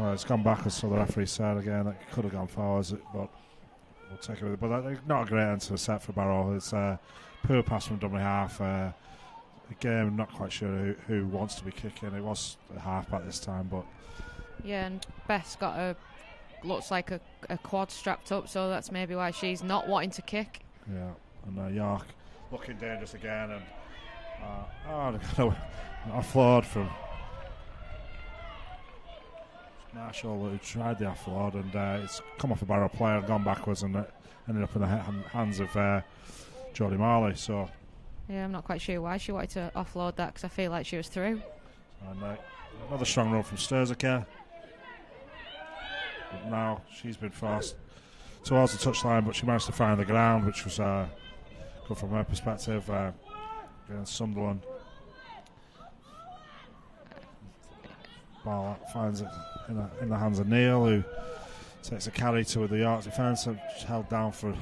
it's gone backwards, so the referee said again it could have gone forwards, but we'll take it with it. But not a great end to the set for Barrow. It's poor pass from dummy half. Again, not quite sure who wants to be kicking. It was a half-back this time, but yeah, and Beth's got looks like a quad strapped up, so that's maybe why she's not wanting to kick. Yeah, and York looking dangerous again, and offload from Marshall, who tried the offload, and it's come off a Barrow player and gone backwards, and ended up in the hands of Jodie Marley. So yeah, I'm not quite sure why she wanted to offload that, because I feel like she was through. And another strong run from Sturza. Now she's been forced towards the touchline, but she managed to find the ground, which was good from her perspective. Against Sunderland, ball finds it in the hands of Neil, who takes a carry to the York defence, and held down for a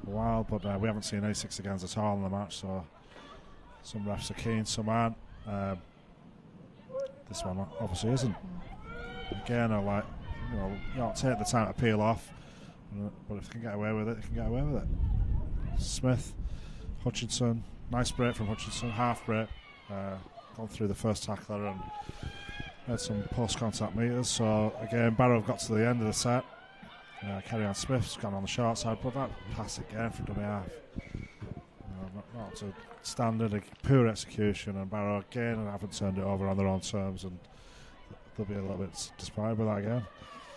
while, but we haven't seen any 6 against at all in the match, so some refs are keen, some aren't. This one obviously isn't. Again, York take the time to peel off, but if they can get away with it, they can get away with it. Smith, Hutchinson, nice break from Hutchinson, half break, gone through the first tackler and had some post-contact meters. So again, Barrow have got to the end of the set. Kerry Ann Smith's gone on the short side, but that pass again from dummy half. Not to standard, poor execution, and Barrow again haven't turned it over on their own terms, and they'll be a little bit disappointed with that again.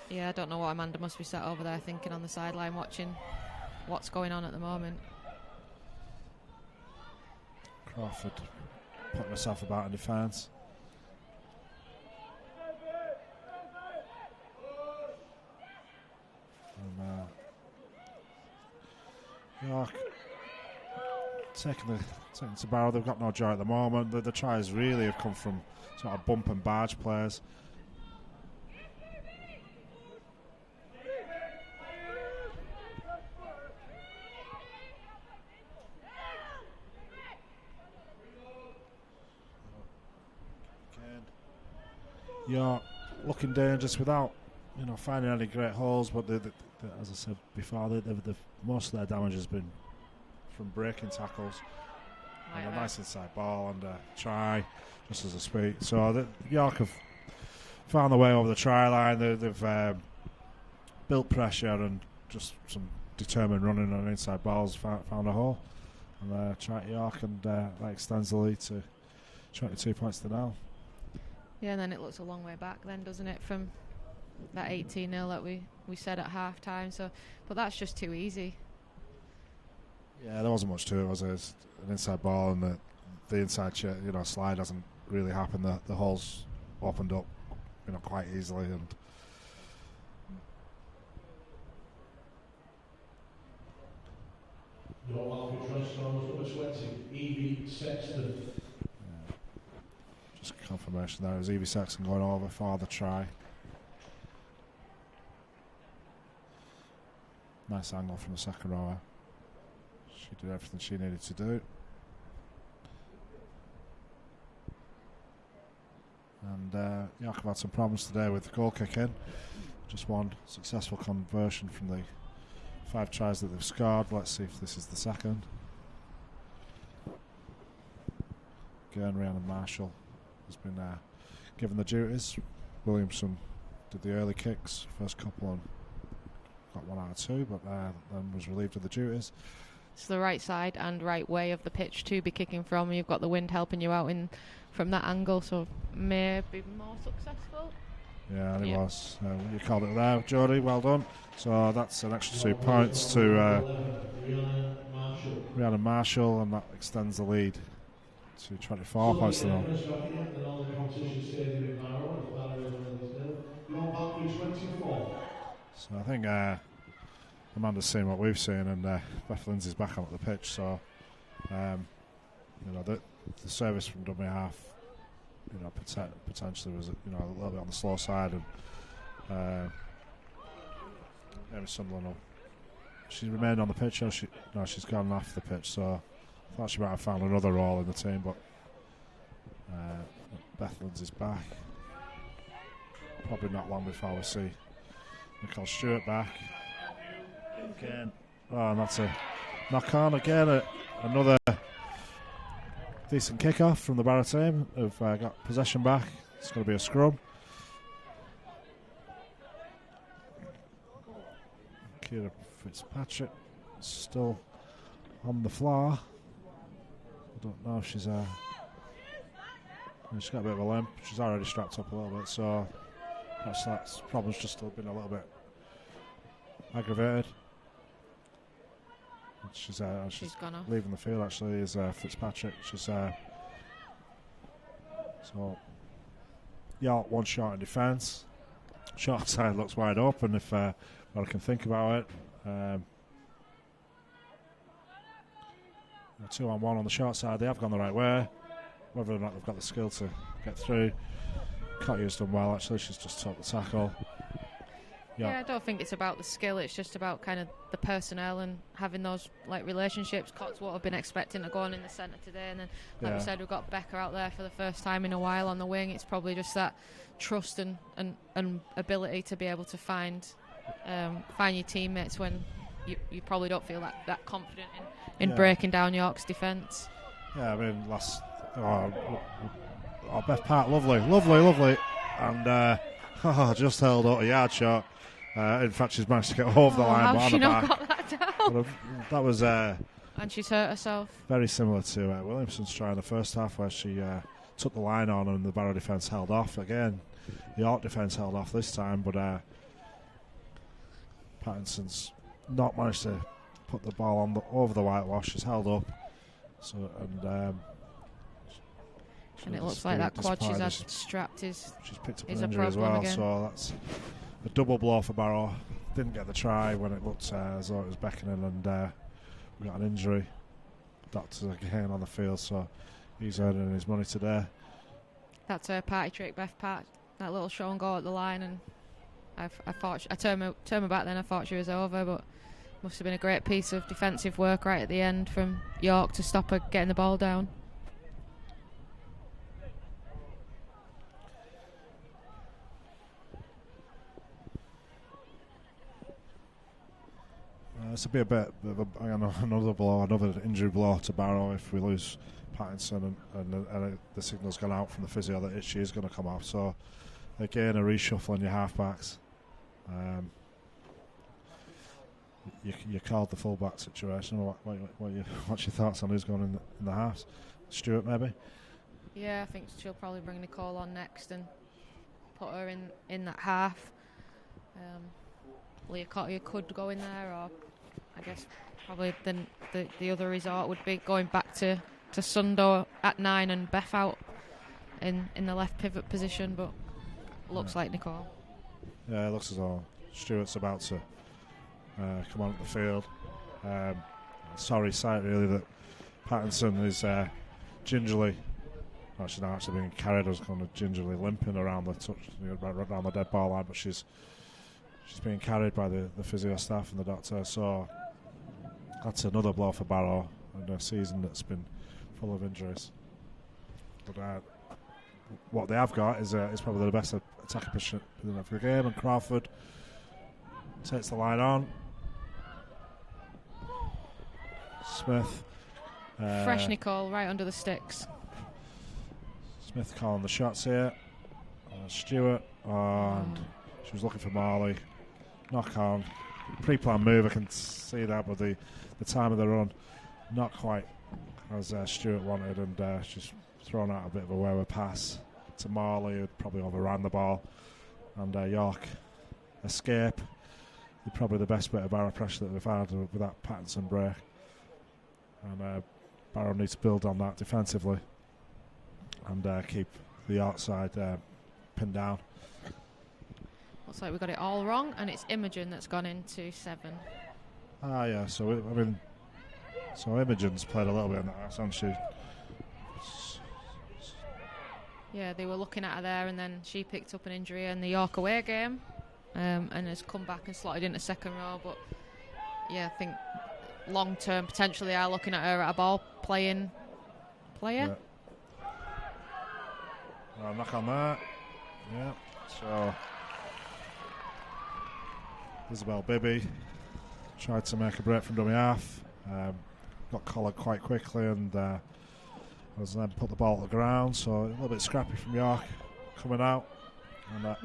Yeah, I don't know what Amanda must be sat over there thinking on the sideline, watching what's going on at the moment. Crawford putting herself about in defence. And York taking to Barrow. They've got no joy at the moment. The tries really have come from sort of bump and barge players. York looking dangerous without finding any great holes, but as I said before, most of their damage has been from breaking tackles, and a nice inside ball and a try just as a speed. So York have found their way over the try line. They've built pressure and just some determined running on inside balls, found a hole, and try York, and that extends the lead to 22 points to 0. Yeah, and then it looks a long way back then, doesn't it, from that 18-0 that we said at half-time. So, but that's just too easy. Yeah, there wasn't much to it, was there? It's an inside ball, and the inside slide doesn't really happen. The holes opened up quite easily, and your Valkyrie transforms number 20, Evie Sexton. Just confirmation there is Evie Sexton going over for the try. Nice angle from the second rower. She did everything she needed to do. And York have had some problems today with the goal kicking. Just one successful conversion from the 5 tries that they've scored. Let's see if this is the second. Again, Rhiannon Marshall has been given the duties. Williamson did the early kicks, first couple, and got 1 out of 2, but then was relieved of the duties. It's the right side and right way of the pitch to be kicking from. You've got the wind helping you out from that angle, so maybe more successful. Yeah, and it was. You called it there, Jodie. Well done. So that's an extra 2 points to Rhiannon Marshall, and that extends the lead to 24 points to 0. So I think Amanda's seen what we've seen, and Beth Lindsay's back on at the pitch. So the service from dummy half, potentially was a little bit on the slow side, and Amy Sunderland. She's remained on the pitch, or she's gone off the pitch. So I thought she might have found another role in the team, but Beth Lindsay's back. Probably not long before we see Nicole Stewart back again. Oh, and that's a knock on again. Another decent kick-off from the Barrow team. Who've got possession back. It's going to be a scrum. Kira Fitzpatrick still on the floor. I don't know if she's got a bit of a limp. She's already strapped up a little bit, so that's problem's just still been a little bit aggravated. She's gone off. Leaving the field, actually, is Fitzpatrick. She's so York one shot in defence. Short side looks wide open if I can think about it. 2-on-1 on the short side. They have gone the right way. Whether or not they've got the skill to get through. Cottier's done well, actually. She's just took the tackle. Yeah, I don't think it's about the skill. It's just about kind of the personnel and having those relationships. Cotswold have been expecting to go on in the centre today, and then we said, we've got Becca out there for the first time in a while on the wing. It's probably just that trust and ability to be able to find your teammates when you probably don't feel that confident in breaking down York's defence. Yeah, I mean, Beth Part, lovely, and just held out a yard shot. In fact, she's managed to get over the line. How she not got that down? That was and she's hurt herself. Very similar to Williamson's try in the first half, where she took the line on and the Barrow defence held off. Again, the York defence held off this time, but Pattinson's not managed to put the ball over the whitewash. She's held up, and it looks like that quad she's had strapped she's picked up an injury as well, again. So that's a double blow for Barrow. Didn't get the try when it looked as though it was beckoning, and we got an injury. Doctor's again on the field, so he's earning his money today. That's her party trick, Beth Part. That little show and go at the line, and I thought I turned my back then. I thought she was over, but must have been a great piece of defensive work right at the end from York to stop her getting the ball down. This will be a bit of another blow, another injury blow to Barrow if we lose Pattinson, and the signal's gone out from the physio that she is going to come off. So again, a reshuffle on your halfbacks. You called the fullback situation. What's your thoughts on who's going in the halves? Stewart, maybe? Yeah, I think she'll probably bring Nicole on next and put her in that half. Leah Cottier could go in there, or I guess probably then the other resort would be going back to Sundo at 9 and Beth out in the left pivot position, but looks like Nicole. Yeah, it looks as though Stewart's about to come on the field. Sorry sight really that Pattinson is gingerly, she's not actually being carried, I was kind of gingerly limping around around the dead ball line, but she's being carried by the physio staff and the doctor, so that's another blow for Barrow in a season that's been full of injuries. But what they have got is probably the best attacking position of the game, and Crawford takes the line on. Smith. Fresh Nicole right under the sticks. Smith calling the shots here. Stewart, and she was looking for Marley. Knock on. Pre-planned move, I can see that, but the time of the run, not quite as Stewart wanted, and she's thrown out a bit of a wayward pass to Marley, who probably overran the ball, and York escape. Probably the best bit of Barrow pressure that we've had with that Pattinson break, and Barrow needs to build on that defensively and keep the outside pinned down. Looks like we got it all wrong, and it's Imogen that's gone into 7. Yeah. So Imogen's played a little bit in that, hasn't she? Yeah, they were looking at her there, and then she picked up an injury in the York away game, and has come back and slotted into second row. But yeah, I think long term potentially they are looking at her at a ball playing player. Yeah. Knock on that. Yeah. So Isabel Bibby tried to make a break from dummy half. Got collared quite quickly and was then put the ball to the ground. So a little bit scrappy from York coming out. And I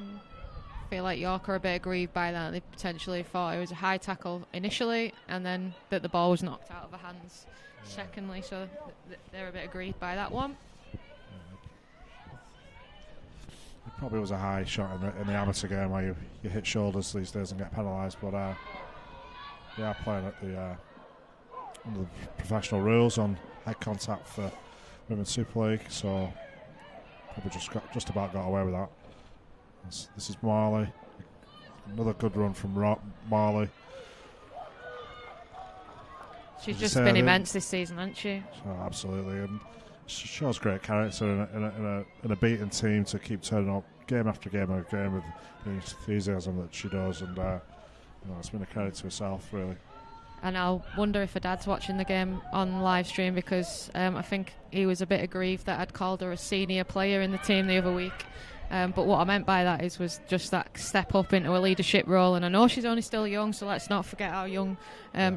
feel like York are a bit aggrieved by that. They potentially thought it was a high tackle initially, and then that the ball was knocked out of her hands secondly. So they're a bit aggrieved by that one. It probably was a high shot in the amateur game where you hit shoulders these days and get penalised. But they are playing at under the professional rules on head contact for Women's Super League. So probably just about got away with that. This is Marley. Another good run from Marley. She's just been immense this season, hasn't she? So, absolutely, and she shows great character in a beaten team to keep turning up game after game after game with the enthusiasm that she does, and it's been a credit to herself, really. And I'll wonder if her dad's watching the game on live stream, because I think he was a bit aggrieved that I'd called her a senior player in the team the other week. But what I meant by that was just that step up into a leadership role, and I know she's only still young, so let's not forget how young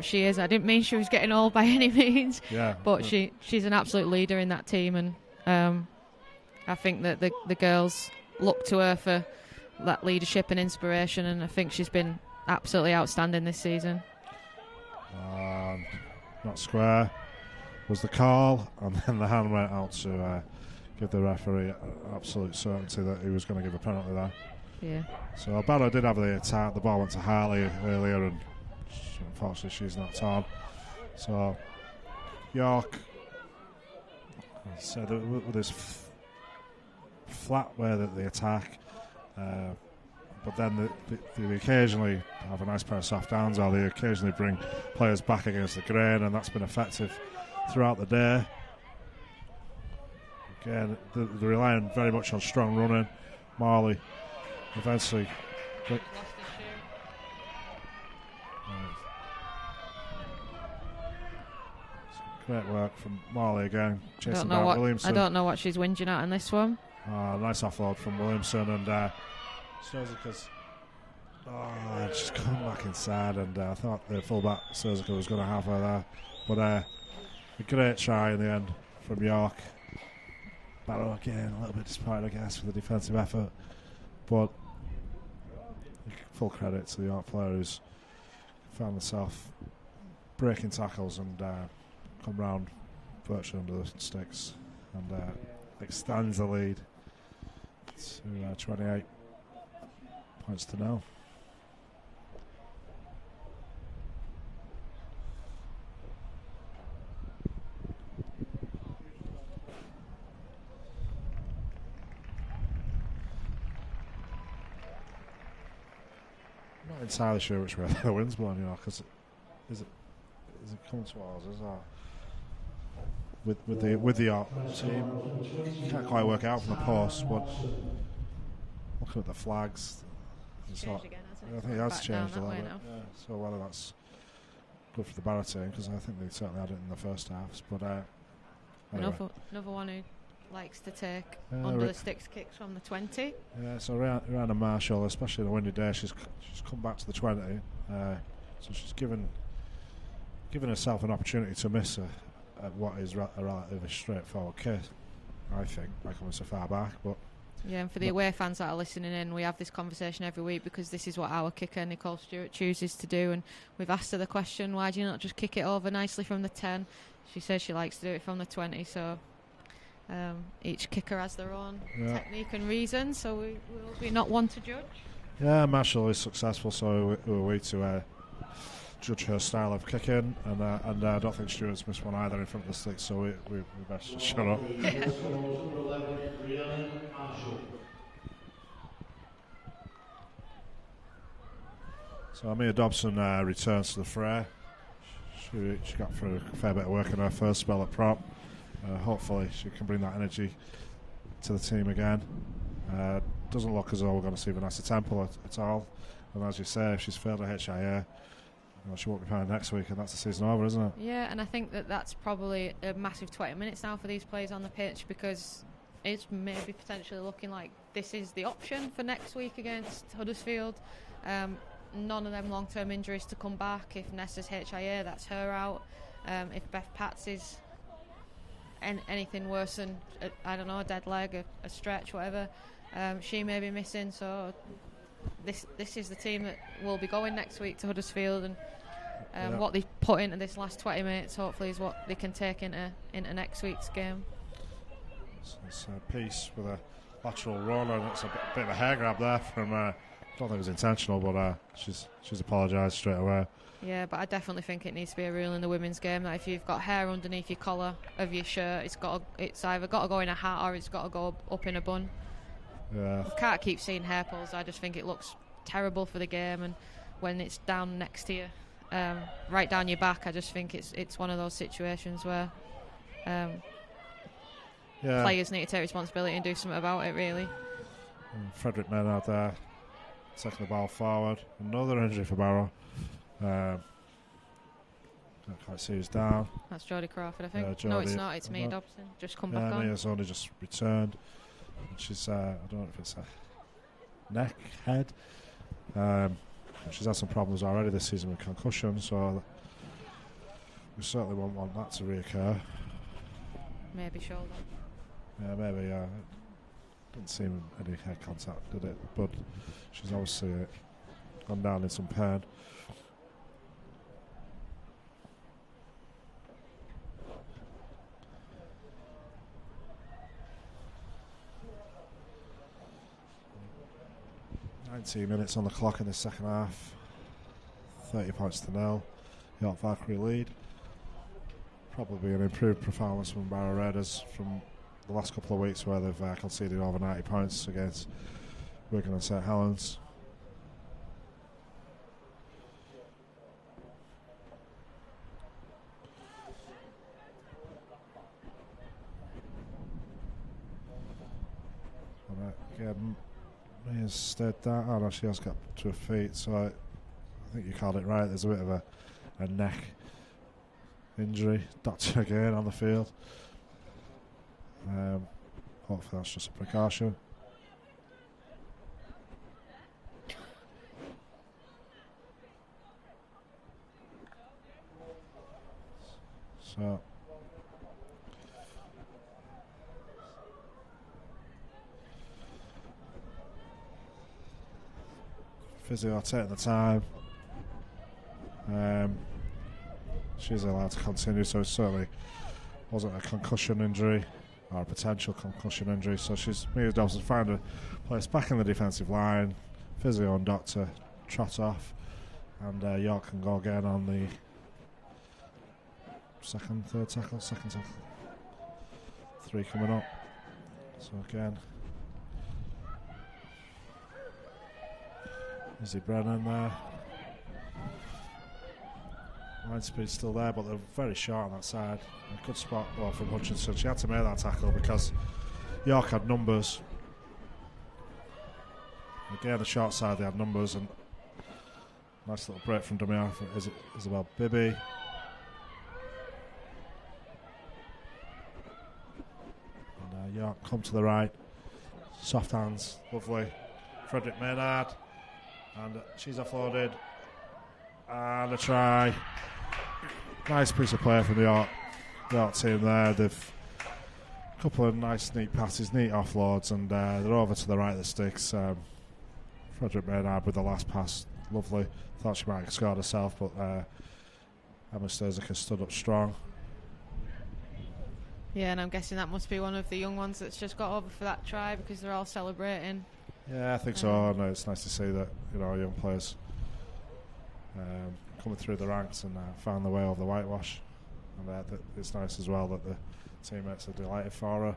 she is. I didn't mean she was getting old by any means, but she's an absolute leader in that team, and I think that the girls look to her for that leadership and inspiration, and I think she's been absolutely outstanding this season. Not square was the call, and then the hand went out to give the referee absolute certainty that he was going to give a penalty there. Yeah. So Barrow did have the attack. The ball went to Harley earlier, and unfortunately she's knocked on. So York, so with this flat way that they attack, but then they occasionally have a nice pair of soft hands, or they occasionally bring players back against the grain, and that's been effective throughout the day. Again, they're relying very much on strong running. Marley eventually. Great work from Marley again, chasing down Williamson. I don't know what she's whinging at on this one. Nice offload from Williamson, and Suzuka's just come back inside, and I thought the fullback Suzuka was going to have her there, but a great try in the end from York. Barrow again, a little bit disappointed, I guess, with the defensive effort, but full credit to the York player who's found herself breaking tackles and come round virtually under the sticks and extends the lead to 28 points to 0. Not entirely sure which way the wind's blowing, because is it coming towards us or with the York team? You can't quite work out from the post, but looking at the flags, again, I think it has changed a little bit. Yeah. So whether that's good for the Barrow team, because I think they certainly had it in the first halves. But anyway. Another one who likes to take under the sticks kicks from the 20. Yeah, so Rihanna Marshall, especially on a windy day, she's come back to the 20. So she's given herself an opportunity to miss what is a relatively straightforward kick, I think, by coming so far back. But yeah, and for the away fans that are listening in, we have this conversation every week because this is what our kicker, Nicole Stewart, chooses to do. And we've asked her the question, why do you not just kick it over nicely from the 10? She says she likes to do it from the 20, so each kicker has their own technique and reason, so we will be not one to judge. Yeah, Marshall is successful, so who are we to judge her style of kicking? And I don't think Stewart's missed one either in front of the sticks, so we best just shut up. So Amir Dobson returns to the fray. She got through a fair bit of work in her first spell at prop. Hopefully she can bring that energy to the team again. Doesn't look as though we're going to see Vanessa Temple at all. And as you say, if she's failed her HIA, she won't be playing next week, and that's the season over, isn't it? Yeah, and I think that's probably a massive 20 minutes now for these players on the pitch, because it's maybe potentially looking like this is the option for next week against Huddersfield. None of them long-term injuries to come back. If Nessa's HIA, that's her out. If Beth Pats is anything worse than, a dead leg, a stretch, whatever, she may be missing. So this is the team that will be going next week to Huddersfield, and what they put into this last 20 minutes hopefully is what they can take into next week's game. So it's a piece with a lateral run, and it's a bit of a hair grab there from I don't think it was intentional, but she's apologised straight away. Yeah, but I definitely think it needs to be a rule in the women's game that if you've got hair underneath your collar of your shirt, it's either got to go in a hat or it's got to go up in a bun. Yeah. I can't keep seeing hair pulls. I just think it looks terrible for the game, and when it's down next to you, right down your back, I just think it's one of those situations where players need to take responsibility and do something about it, really. Frederick Maynard there, taking the ball forward. Another injury for Barrow. Can't quite see who's down. That's Jodie Crawford, I think. Yeah, no, it's not. It's Mia Dobson. Just come back on. on. Mia's only just returned. She's, I don't know if it's a neck, head. She's had some problems already this season with concussion, so we certainly won't want that to reoccur. Maybe shoulder. Yeah, maybe. Didn't seem any head contact, did it? But she's obviously gone down in some pain. Minutes on the clock in the second half. 30 points to 0. York Valkyrie lead. Probably an improved performance from Barrow Raiders from the last couple of weeks, where they've conceded over 90 points against Wigan and St Helens. Again, Mia's stayed down. Oh no, she has got to her feet, so I think you called it right. There's a bit of a neck injury. Doctor again on the field. Hopefully that's just a precaution. So physio taking the time. She's allowed to continue, so it certainly wasn't a concussion injury or a potential concussion injury. So Mia Dobson found a place back in the defensive line. Physio and doctor trot off, and York can go again on the second tackle. 3 coming up. So again, Izzy Brennan there. Line speed's still there, but they're very short on that side. A good spot from Hutchinson. She had to make that tackle because York had numbers. Again, the short side, they had numbers, and nice little break from dummy half for Isabel Bibby. And York come to the right. Soft hands, lovely. Frederick Maynard. And she's offloaded. And a try. Nice piece of play from the York team there. They've a couple of nice, neat passes, neat offloads, and they're over to the right of the sticks. Frederick Maynard with the last pass, lovely. Thought she might have scored herself, but Emma Sturzik stood up strong. Yeah, and I'm guessing that must be one of the young ones that's just got over for that try, because they're all celebrating. Yeah, I think so. And it's nice to see that young players coming through the ranks and found their way over the whitewash. And it's nice as well that the teammates are delighted for her.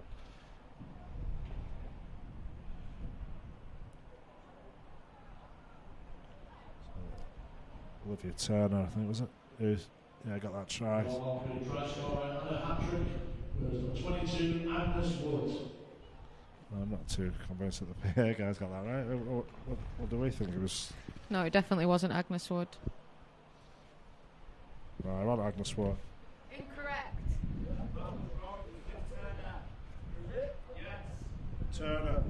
Olivia Turner, I think, was it? Got that try. And a hat-trick, whereas number 22, Agnes Wood. I'm not too convinced that the PA guys got that right. What do we think it was? No, it definitely wasn't Agnes Wood. No, I want Agnes Wood. Incorrect. Turner.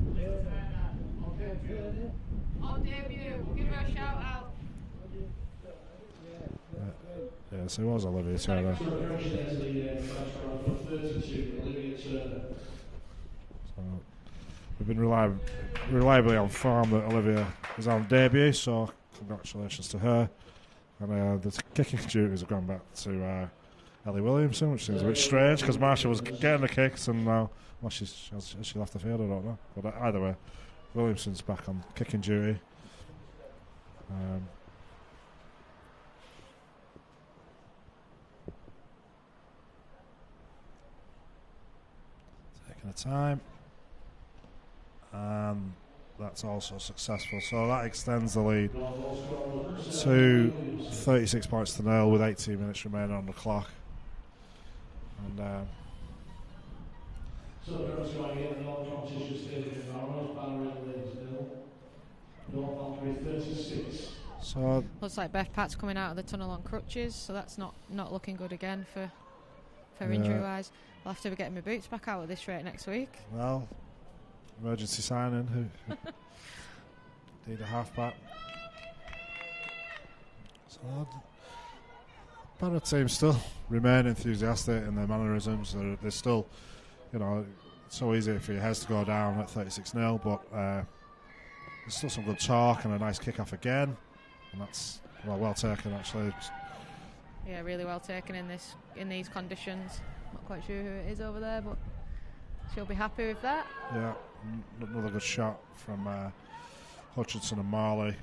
On debut. Give her a shout out. Yeah, so it was Olivia Turner. So we've been reliably on form that Olivia is on debut, so congratulations to her. And the kicking duties have gone back to Ellie Williamson, which seems a bit strange because Marsha was getting the kicks and now, well, has she left the field? I don't know. But either way, Williamson's back on kicking duty. Taking the time. And that's also successful. So that extends the lead to 36 points to nil with 18 minutes remaining on the clock. And so the first going in, no competition stadium in Barrow, Barrow 0, Valkyrie 36. So looks like Beth Pat's coming out of the tunnel on crutches, so that's not looking good again for injury wise. I'll have to be getting my boots back out at this rate next week. Well, emergency signing who need a halfback. So Barrow team still remain enthusiastic in their mannerisms. They're still, it's so easy for your heads to go down at 36-0, but there's still some good talk and a nice kick-off again, and that's well taken actually. Yeah, really well taken in these conditions. Not quite sure who it is over there, but she'll be happy with that. Yeah, another good shot from Hutchinson and Marley.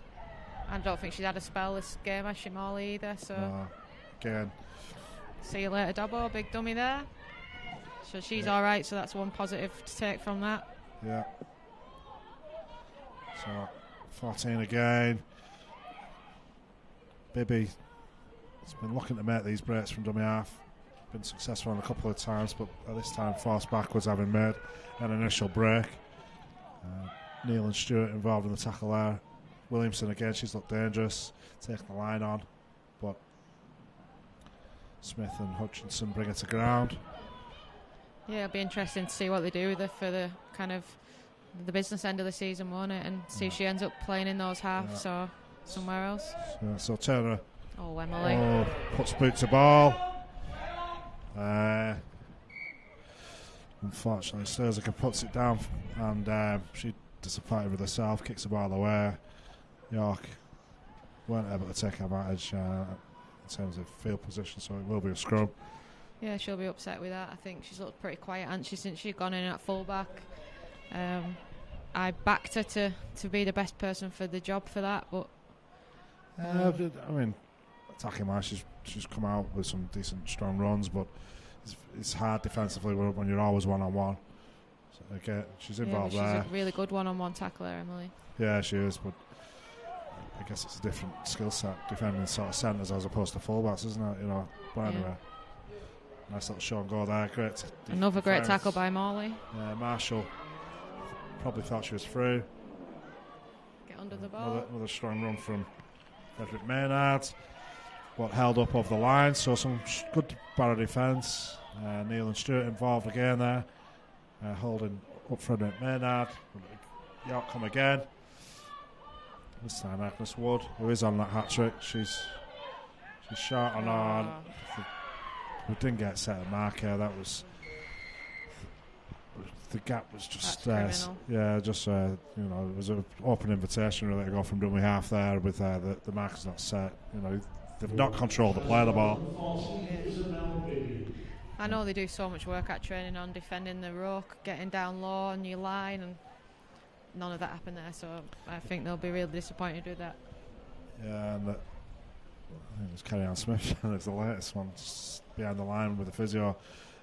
I don't think she's had a spell this game, has she, Marley, either? So again. See you later, Dobbo. Big dummy there. So she's all right, so that's one positive to take from that. Yeah. So 14 again. Bibby has been looking to make these breaks from dummy half. Been successful on a couple of times, but at this time forced backwards, having made an initial break. Neil and Stewart involved in the tackle there. Williamson again, she's looked dangerous, taking the line on, but Smith and Hutchinson bring her to ground. Yeah, it'll be interesting to see what they do with her for the kind of the business end of the season, won't it? And see if she ends up playing in those halves or somewhere else. So Turner. Oh, Emily. Puts boot to ball. Unfortunately, Sturzica puts it down, and she disappointed with herself, kicks the ball away. York weren't able to take advantage in terms of field position, so it will be a scrum. Yeah, she'll be upset with that. I think she's looked pretty quiet, hasn't she, since she's gone in at fullback. I backed her to be the best person for the job for that, but I mean, attacking wise, she's come out with some decent, strong runs, but it's hard defensively when you're always one-on-one. So again, she's involved there. She's a really good one-on-one tackler, Emily. Yeah, she is, but I guess it's a different skill set defending sort of centres as opposed to fullbacks, isn't it? But anyway, nice little show and go there. Great. Another great tackle by Morley. Marshall probably thought she was through. Get under the ball. Another strong run from Frederick Maynard. What held up off the line, so some good Barrow defence. Neil and Stewart involved again there, holding up Frederick Maynard. York come again. This time Agnes Wood, who is on that hat trick. She's short and on. We didn't get set a mark here. That was the gap was just it was an open invitation really to go from dummy half there with the markers not set. They've not controlled the play of the ball. I know they do so much work at training on defending the ruck, getting down low on your line, and none of that happened there, so I think they'll be really disappointed with that. Yeah, and I think it's Kerry-Ann Smith is the latest one behind the line with the physio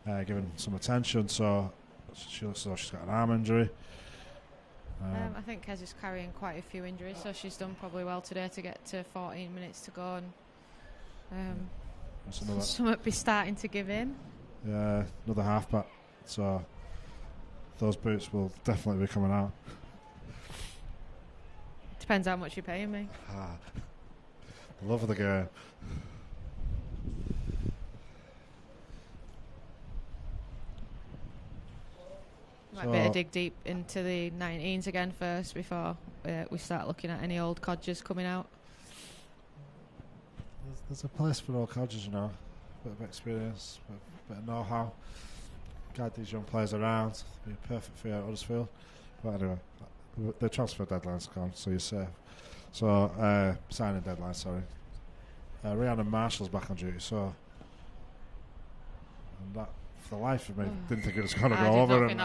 giving some attention, so she looks as though she's got an arm injury. I think Kez is carrying quite a few injuries, so she's done probably well today to get to 14 minutes to go, and some might be starting to give in. Yeah, another halfback, so those boots will definitely be coming out. Depends how much you're paying me. Love of the game. Might better dig deep into the 19s again first before we start looking at any old codgers coming out. There's a place for old codgers, you know. A bit of experience, a bit of know-how. Guide these young players around. Be perfect for you at Huddersfield. But anyway, the transfer deadline's gone, so you're safe. So, signing deadline, sorry. Rhiannon Marshall's back on duty, so... And that, for the life of me, didn't think it was going to go over. And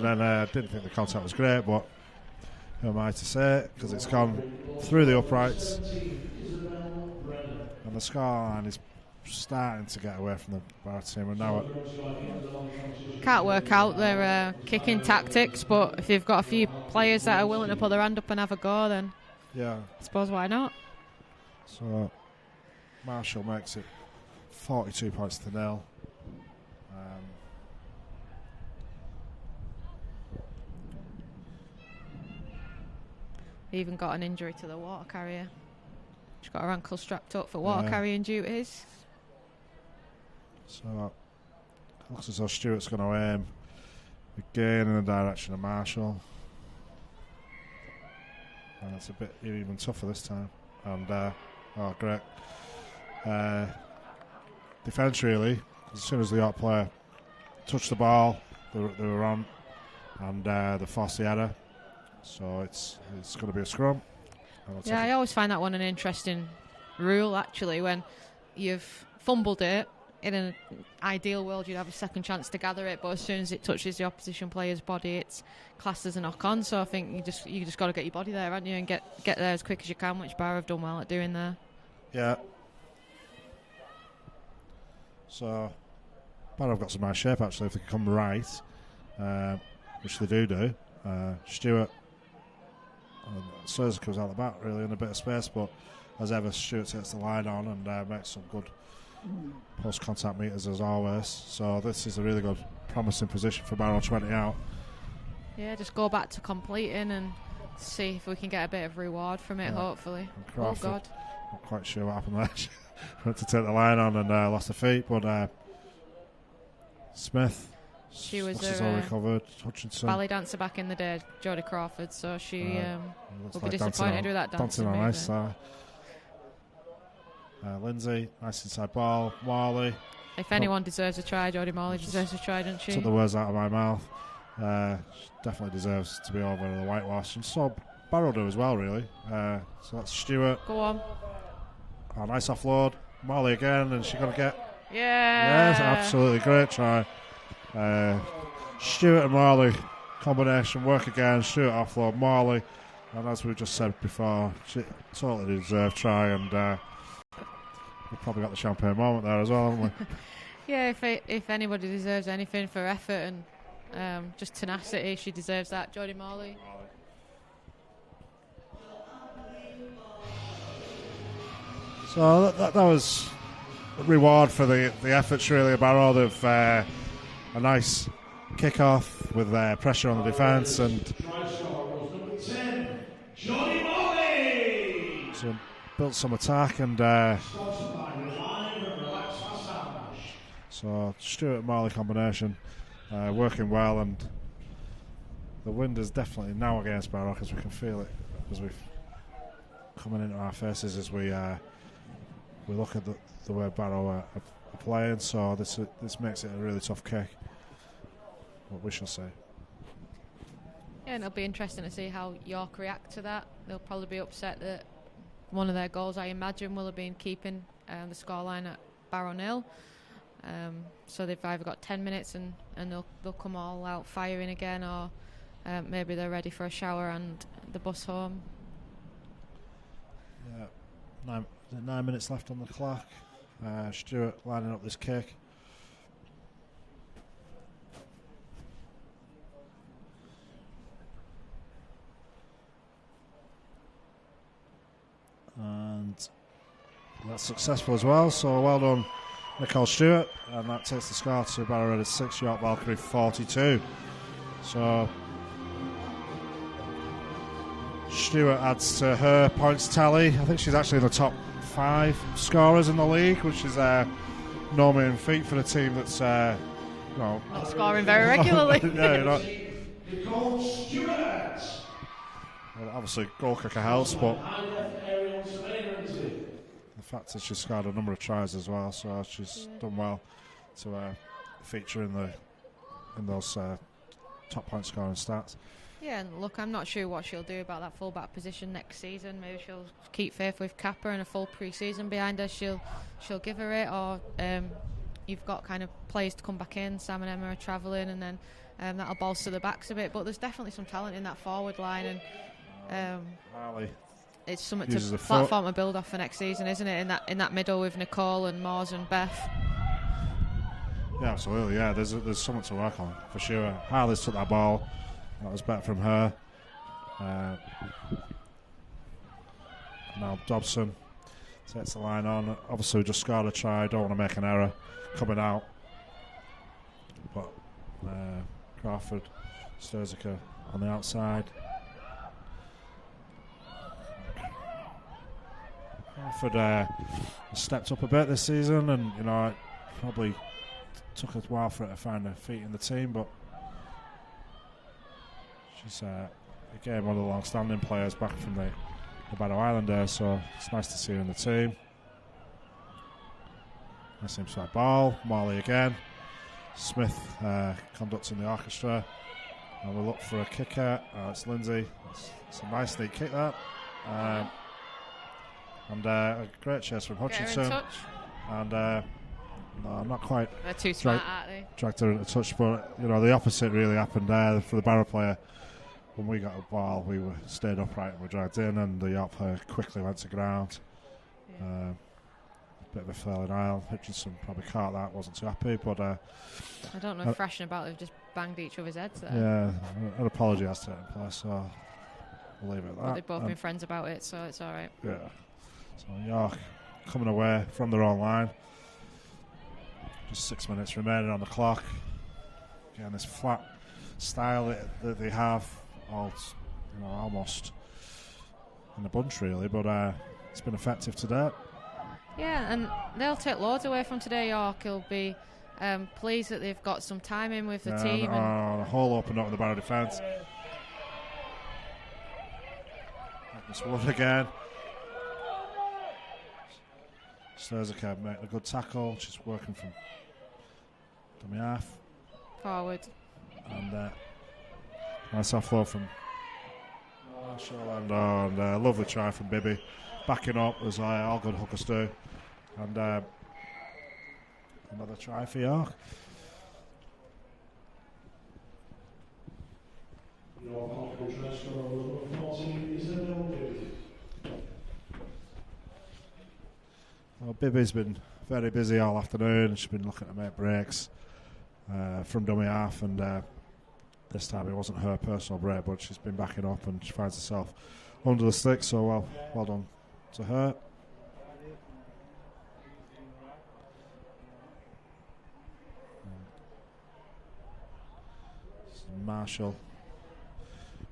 then didn't think the contact was great, but who am I to say it? Because it's gone through the uprights. And the scoreline is starting to get away from the Barrow team. And now can't work out their kicking tactics, but if you've got a few players that are willing to put their hand up and have a go, then yeah, I suppose why not? So Marshall makes it 42 points to 0. Even got an injury to the water carrier. She's got her ankle strapped up for water carrying duties. So looks as though Stewart's going to aim again in the direction of Marshall. And it's a bit even tougher this time. And great defence really. As soon as the York player touched the ball, they were on, and they forced the error. So it's going to be a scrum. Yeah, I always find that one an interesting rule, actually. When you've fumbled it, in an ideal world, you'd have a second chance to gather it, but as soon as it touches the opposition player's body, it's classed as a knock-on. So I think you just got to get your body there, haven't you, and get there as quick as you can, which Barrow have done well at doing there. Yeah. So Barrow have got some nice shape, actually, if they can come right, which they do. Stewart... Souza comes out the back really in a bit of space, but as ever Stewart takes the line on and makes some good post-contact meters as always. So this is a really good promising position for Barrow 20 out. Yeah, just go back to completing and see if we can get a bit of reward from it, hopefully. Oh God, not quite sure what happened there. Went to take the line on and lost her feet, but Smith, she was all recovered. Hutchinson, ballet dancer back in the day, Jodie Crawford, so she will be like disappointed with that dancing on ice. Lindsay, nice inside ball. Morley. If anyone deserves a try, Jodie Morley deserves a try, doesn't she? Took the words out of my mouth. She definitely deserves to be over the whitewash. And so Barrow do as well, really. So that's Stewart. Go on. Oh, nice offload. Morley again, and she's going to get... Yeah. Yes, absolutely great try. Stewart and Morley combination, work again. Stewart offload, Morley. And as we just said before, she totally deserved try, and we've probably got the champagne moment there as well, haven't we? Yeah, if anybody deserves anything for effort and just tenacity, she deserves that. Jodie Morley. So that was a reward for the efforts, really. Barrow, they've a nice kick-off with pressure on the defence, and so built some attack, and so Stewart and Morley combination working well, and the wind is definitely now against Barrow because we can feel it as we've coming into our faces as we look at the way Barrow are playing. So this makes it a really tough kick, but we shall see. Yeah, and it'll be interesting to see how York react to that. They'll probably be upset that one of their goals, I imagine, will have been keeping the scoreline at Barrow 0. So they've either got 10 minutes and they'll come all out firing again, or maybe they're ready for a shower and the bus home. Yeah, 9 minutes left on the clock. Stewart lining up this kick. And that's successful as well, so well done Nicole Stewart, and that takes the score to Barrow Raidiers 6, York Valkyrie 42. So Stewart adds to her points tally. I think she's actually in the top 5 scorers in the league, which is no mean feat for a team that's not scoring very regularly. Yeah, well, obviously goal kicker helps, but the fact that she's scored a number of tries as well, so she's done well to feature in those top point scoring stats. Yeah, and look, I'm not sure what she'll do about that full-back position next season. Maybe she'll keep faith with Kappa and a full pre-season behind her. She'll give her it, or you've got kind of players to come back in. Sam and Emma are travelling, and then that'll bolster the backs a bit. But there's definitely some talent in that forward line, and it's something to platform to build off for next season, isn't it? In that middle with Nicole and Mars and Beth. Yeah, absolutely. Yeah, there's something to work on for sure. Harley's took that ball. That was better from her. Now Dobson sets the line on. Obviously, we just scored a try. Don't want to make an error coming out. But Crawford, Sturzica on the outside. Crawford stepped up a bit this season, and it probably took a while for her to find her feet in the team, but she's again one of the long-standing players back from the Barrow Islanders, so it's nice to see her in the team. Nice inside ball. Morley again. Smith conducting the orchestra, and we'll look for a kicker. It's Lindsay. It's a nice neat kick, that. And a great chase from Hutchinson. And no, not quite. They're too smart, aren't they? Dragged her into touch, but the opposite really happened there for the Barrow player. When we got a ball, we stayed upright and were dragged in, and the York player quickly went to ground. Yeah. Bit of a flailing aisle. Hutchinson probably caught that, wasn't too happy, but I don't know if thrashing about, they've just banged each other's heads there. Yeah, an apology has taken place, so we'll leave it at that. But they've both been friends about it, so it's alright. Yeah. So York coming away from their own line. Just 6 minutes remaining on the clock. Again, this flat style that they have, almost in a bunch really, but it's been effective today. Yeah, and they'll take loads away from today. York will be pleased that they've got some time in with the team. And the hole opened up in the Barrow defence. This one again. Sturzica making a good tackle. She's working from dummy half. Forward. And nice offload from Marshall, and a lovely try from Bibby. Backing up as all good hookers do. And another try for York. Well, Bibby's been very busy all afternoon. She's been looking to make breaks from dummy half, and this time it wasn't her personal break, but she's been backing up and she finds herself under the stick, so well done to her. Marshall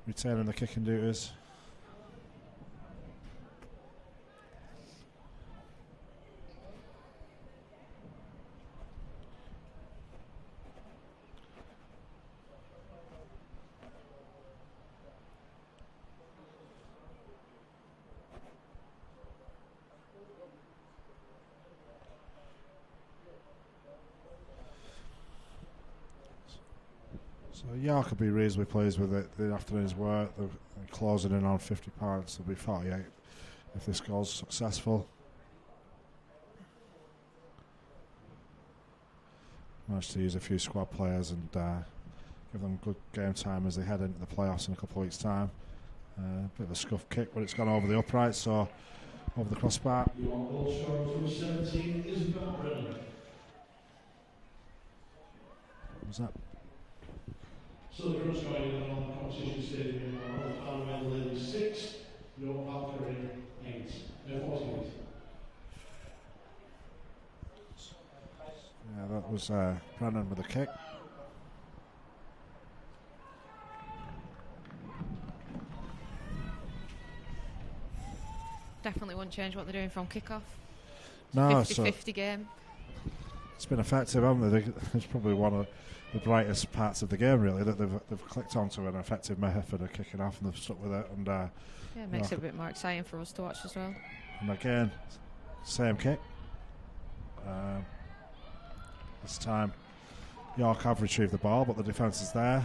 retaining the kicking duties. So York could be reasonably pleased with it. The afternoon's work. They're closing in on 50 points. They'll be 48 if this goes successful. Managed to use a few squad players and give them good game time as they head into the playoffs in a couple of weeks' time. Bit of a scuff kick, but it's gone over the upright, so over the crossbar. What was that? So the cross going on the competition stadium in Barrow Ladies 6, York Valkyrie 8. No 48. Yeah, that was Brennan with a kick. definitely won't change what they're doing from kick-off. No, 50-50 game. It's been effective, haven't they? It's probably one of the brightest parts of the game, really, that they've clicked onto an effective method of kicking off, and they've stuck with it. And it makes it a bit more exciting for us to watch as well. And again, same kick. This time, York have retrieved the ball, but the defence is there,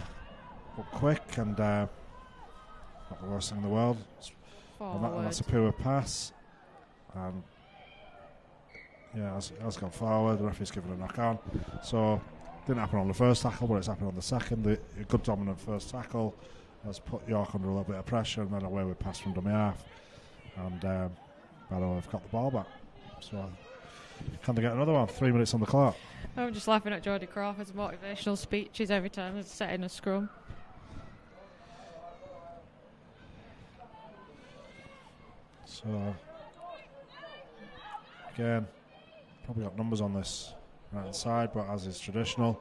but quick, and not the worst thing in the world. And that's a poor pass, and has gone forward. The referee's given a knock on, so didn't happen on the first tackle, but it's happened on the second. The good dominant first tackle has put York under a little bit of pressure, and then away with pass from dummy half, and Barrow have got the ball back. So can they get another one? 3 minutes on the clock. I'm just laughing at Jodie Crawford's motivational speeches every time he's setting a scrum. So again, probably got numbers on this right hand side, but as is traditional,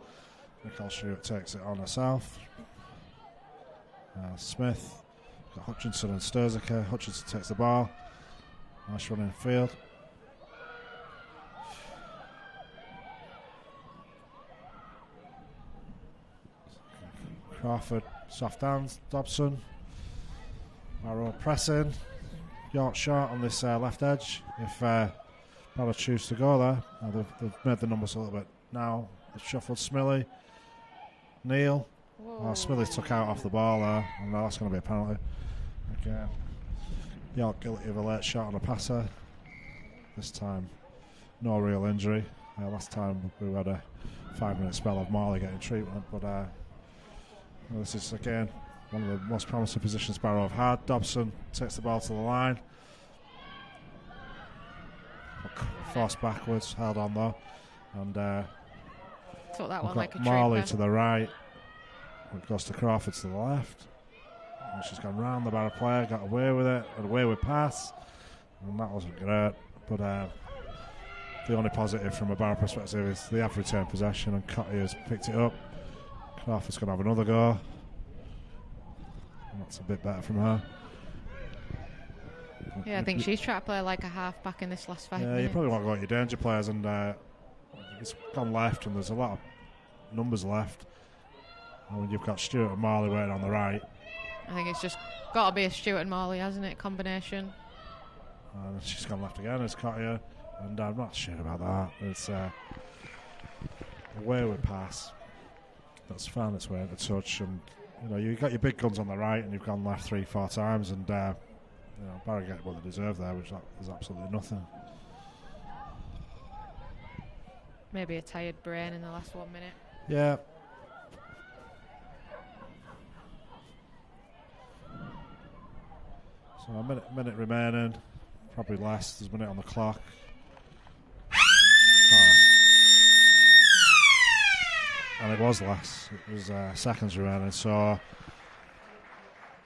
Nicole Stewart takes it on herself. Smith, got Hutchinson and Sturziker. Hutchinson takes the ball. Nice run in field. Crawford, soft hands, Dobson. Barrow pressing. York short on this left edge. If Barrow choose to go there, they've made the numbers a little bit. Now they've shuffled Smillie, Neil. Smillie took out off the ball there, and that's going to be a penalty. Again, York guilty of a late shot on a passer. This time, no real injury. Last time we had a 5-minute spell of Marley getting treatment, but this is again one of the most promising positions Barrow have had. Dobson takes the ball to the line. Forced backwards, held on though. And took that one like a Marley to the right. It goes to Crawford to the left. And she's gone round the Barrow player, got away with it, an away with pass. And that wasn't great. But the only positive from a Barrow perspective is they have retained possession, and Cotty has picked it up. Crawford's going to have another go. And that's a bit better from her. Yeah, I think she's trying to play like a half back in this last 5 minutes. Yeah, you probably want to go at your danger players, and it's gone left, and there's a lot of numbers left. And when you've got Stewart and Marley waiting on the right, I think it's just got to be a Stewart and Marley, hasn't it? Combination. And she's gone left again. It's Cottier, and I'm not sure about that. It's a wayward pass that's found its way into touch, and you've got your big guns on the right, and you've gone left 3-4 times, and Barrow get what they deserve there, which is absolutely nothing. Maybe a tired brain in the last 1 minute. Yeah. So a minute remaining, probably less. There's a minute on the clock. And it was less. It was seconds remaining. So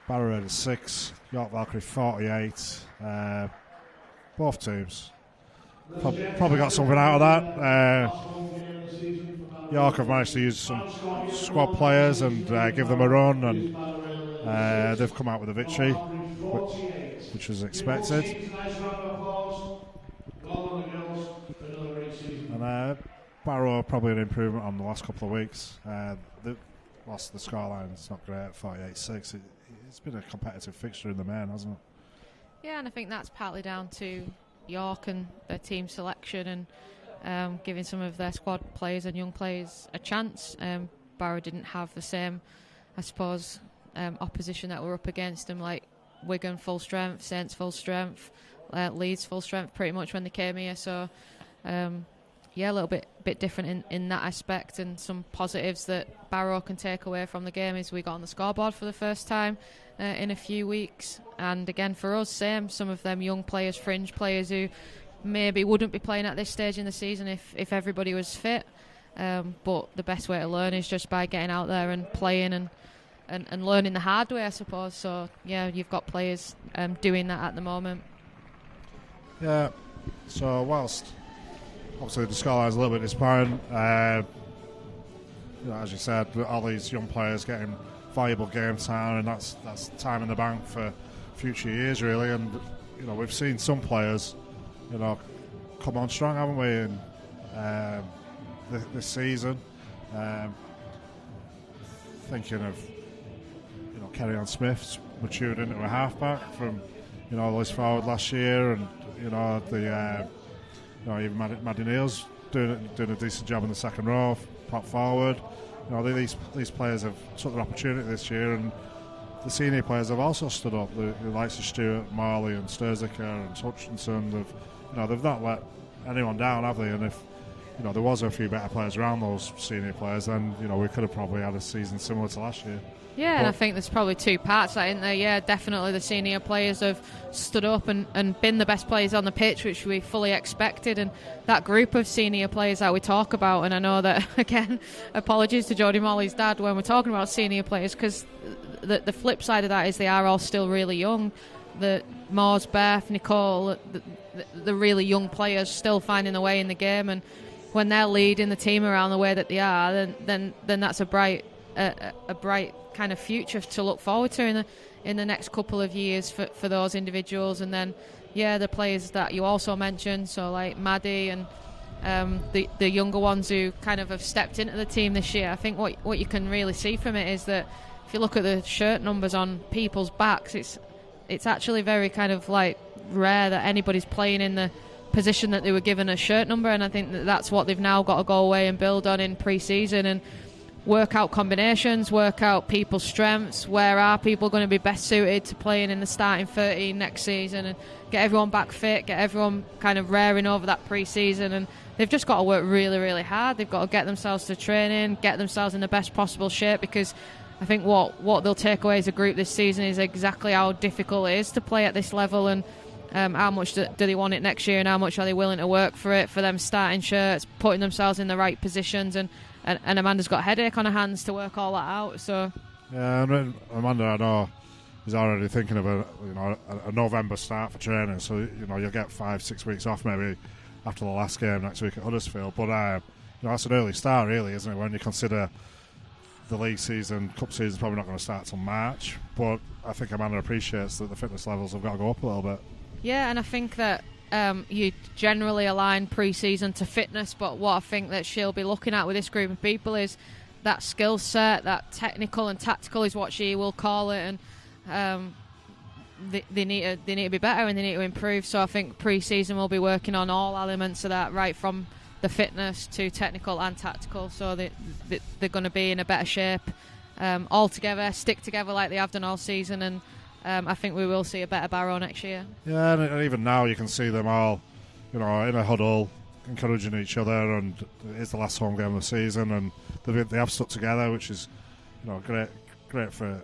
Barrow Raiders 6, York Valkyrie 48. Both teams probably got something out of that. York have managed to use some squad players and give them a run, and they've come out with a victory, which was expected. And Barrow probably an improvement on the last couple of weeks. They lost the scoreline. It's not great, 48-6. It's been a competitive fixture in the main, hasn't it? Yeah, and I think that's partly down to York and their team selection and giving some of their squad players and young players a chance. Barrow didn't have the same, I suppose, opposition that we're up against them, like Wigan full strength, Saints full strength, Leeds full strength pretty much when they came here. So a little bit different in that aspect, and some positives that Barrow can take away from the game is we got on the scoreboard for the first time in a few weeks, and again for us, some of them young players, fringe players who maybe wouldn't be playing at this stage in the season if everybody was fit, but the best way to learn is just by getting out there and playing and learning the hard way, I suppose. So yeah, you've got players doing that at the moment. Yeah, so whilst obviously the scoreline is a little bit disappointing, as you said, all these young players getting valuable game time, and that's time in the bank for future years really, and we've seen some players, come on strong, haven't we? In this season, thinking of Kerry-Ann Smith's matured into a halfback from his forward last year, and even Maddie Neal's doing a decent job in the second row, prop forward. These players have took their opportunity this year, and the senior players have also stood up. The likes of Stewart, Marley, and Sturziker and Hutchinson. They've not let anyone down, have they? And if there was a few better players around those senior players, then we could have probably had a season similar to last year. Yeah, and I think there's probably two parts to that, isn't there? Yeah, definitely the senior players have stood up and been the best players on the pitch, which we fully expected. And that group of senior players that we talk about, and I know that, again, apologies to Jodie Molly's dad when we're talking about senior players, because the flip side of that is they are all still really young. The Moores, Beth, Nicole, the really young players still finding their way in the game, and when they're leading the team around the way that they are, then that's a bright kind of future to look forward to in the next couple of years for those individuals. And then the players that you also mentioned, so like Maddie and the younger ones who kind of have stepped into the team this year. I think what you can really see from it is that if you look at the shirt numbers on people's backs, it's actually very kind of like rare that anybody's playing in the position that they were given a shirt number, and I think that's what they've now got to go away and build on in pre-season and work out combinations, work out people's strengths, where are people going to be best suited to playing in the starting 13 next season, and get everyone back fit, get everyone kind of raring over that pre-season. And they've just got to work really, really hard. They've got to get themselves to training, get themselves in the best possible shape, because I think what they'll take away as a group this season is exactly how difficult it is to play at this level, and how much do they want it next year, and how much are they willing to work for it, for them starting shirts, putting themselves in the right positions. And Amanda's got a headache on her hands to work all that out. So yeah, and Amanda, I know, is already thinking of a November start for training. So you'll get 5-6 weeks off maybe after the last game next week at Huddersfield. But that's an early start, really, isn't it? When you consider the league season, cup season's probably not going to start till March. But I think Amanda appreciates that the fitness levels have got to go up a little bit. Yeah, and I think that you generally align pre-season to fitness, but what I think that she'll be looking at with this group of people is that skill set, that technical and tactical is what she will call it, and they need to be better and they need to improve. So I think pre-season will be working on all elements of that, right from the fitness to technical and tactical, so they're going to be in a better shape all together, stick together like they have done all season, and I think we will see a better Barrow next year. Yeah, and even now you can see them all, in a huddle, encouraging each other, and it is the last home game of the season, and they have stuck together, which is, great for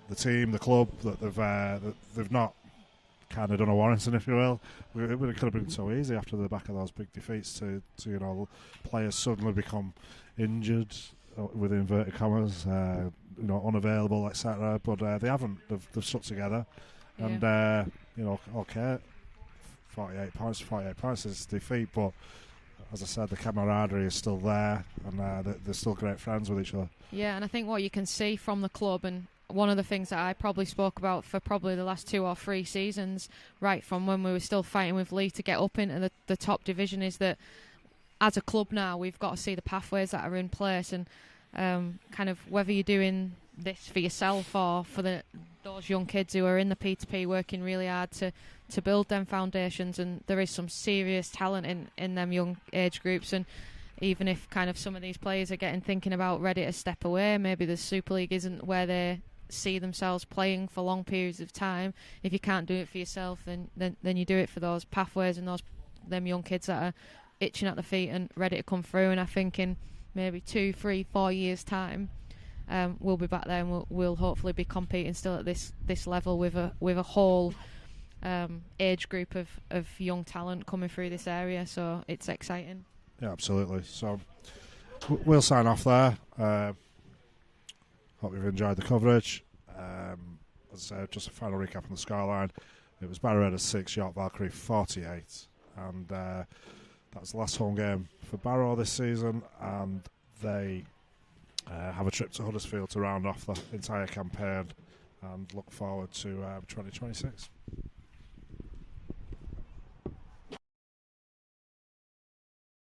the team, the club, that they've not kind of done a Warrington, if you will. It could have been so easy after the back of those big defeats to players suddenly become injured, with inverted commas, unavailable, etc. But they haven't. They've stuck together, and okay, 48 points is defeat, but as I said, the camaraderie is still there, and they're still great friends with each other. Yeah, and I think what you can see from the club, and one of the things that I probably spoke about for probably the last 2 or 3 seasons, right from when we were still fighting with Leigh to get up into the top division, is that as a club now we've got to see the pathways that are in place, and kind of whether you're doing this for yourself or for those young kids who are in the P2P working really hard to build them foundations. And there is some serious talent in them young age groups, and even if kind of some of these players are thinking about ready to step away, maybe the Super League isn't where they see themselves playing for long periods of time. If you can't do it for yourself, then you do it for those pathways and them young kids that are itching at the feet and ready to come through. And I think in maybe 2, 3, 4 years time, we'll be back there, and we'll hopefully be competing still at this level with a whole age group of young talent coming through this area. So it's exciting. Yeah, absolutely. So we'll sign off there. Hope you've enjoyed the coverage. As I said, just a final recap on the scoreline. It was Barrow Raidiers 6, York Valkyrie 48, and that was the last home game for Barrow this season, and they have a trip to Huddersfield to round off the entire campaign and look forward to 2026.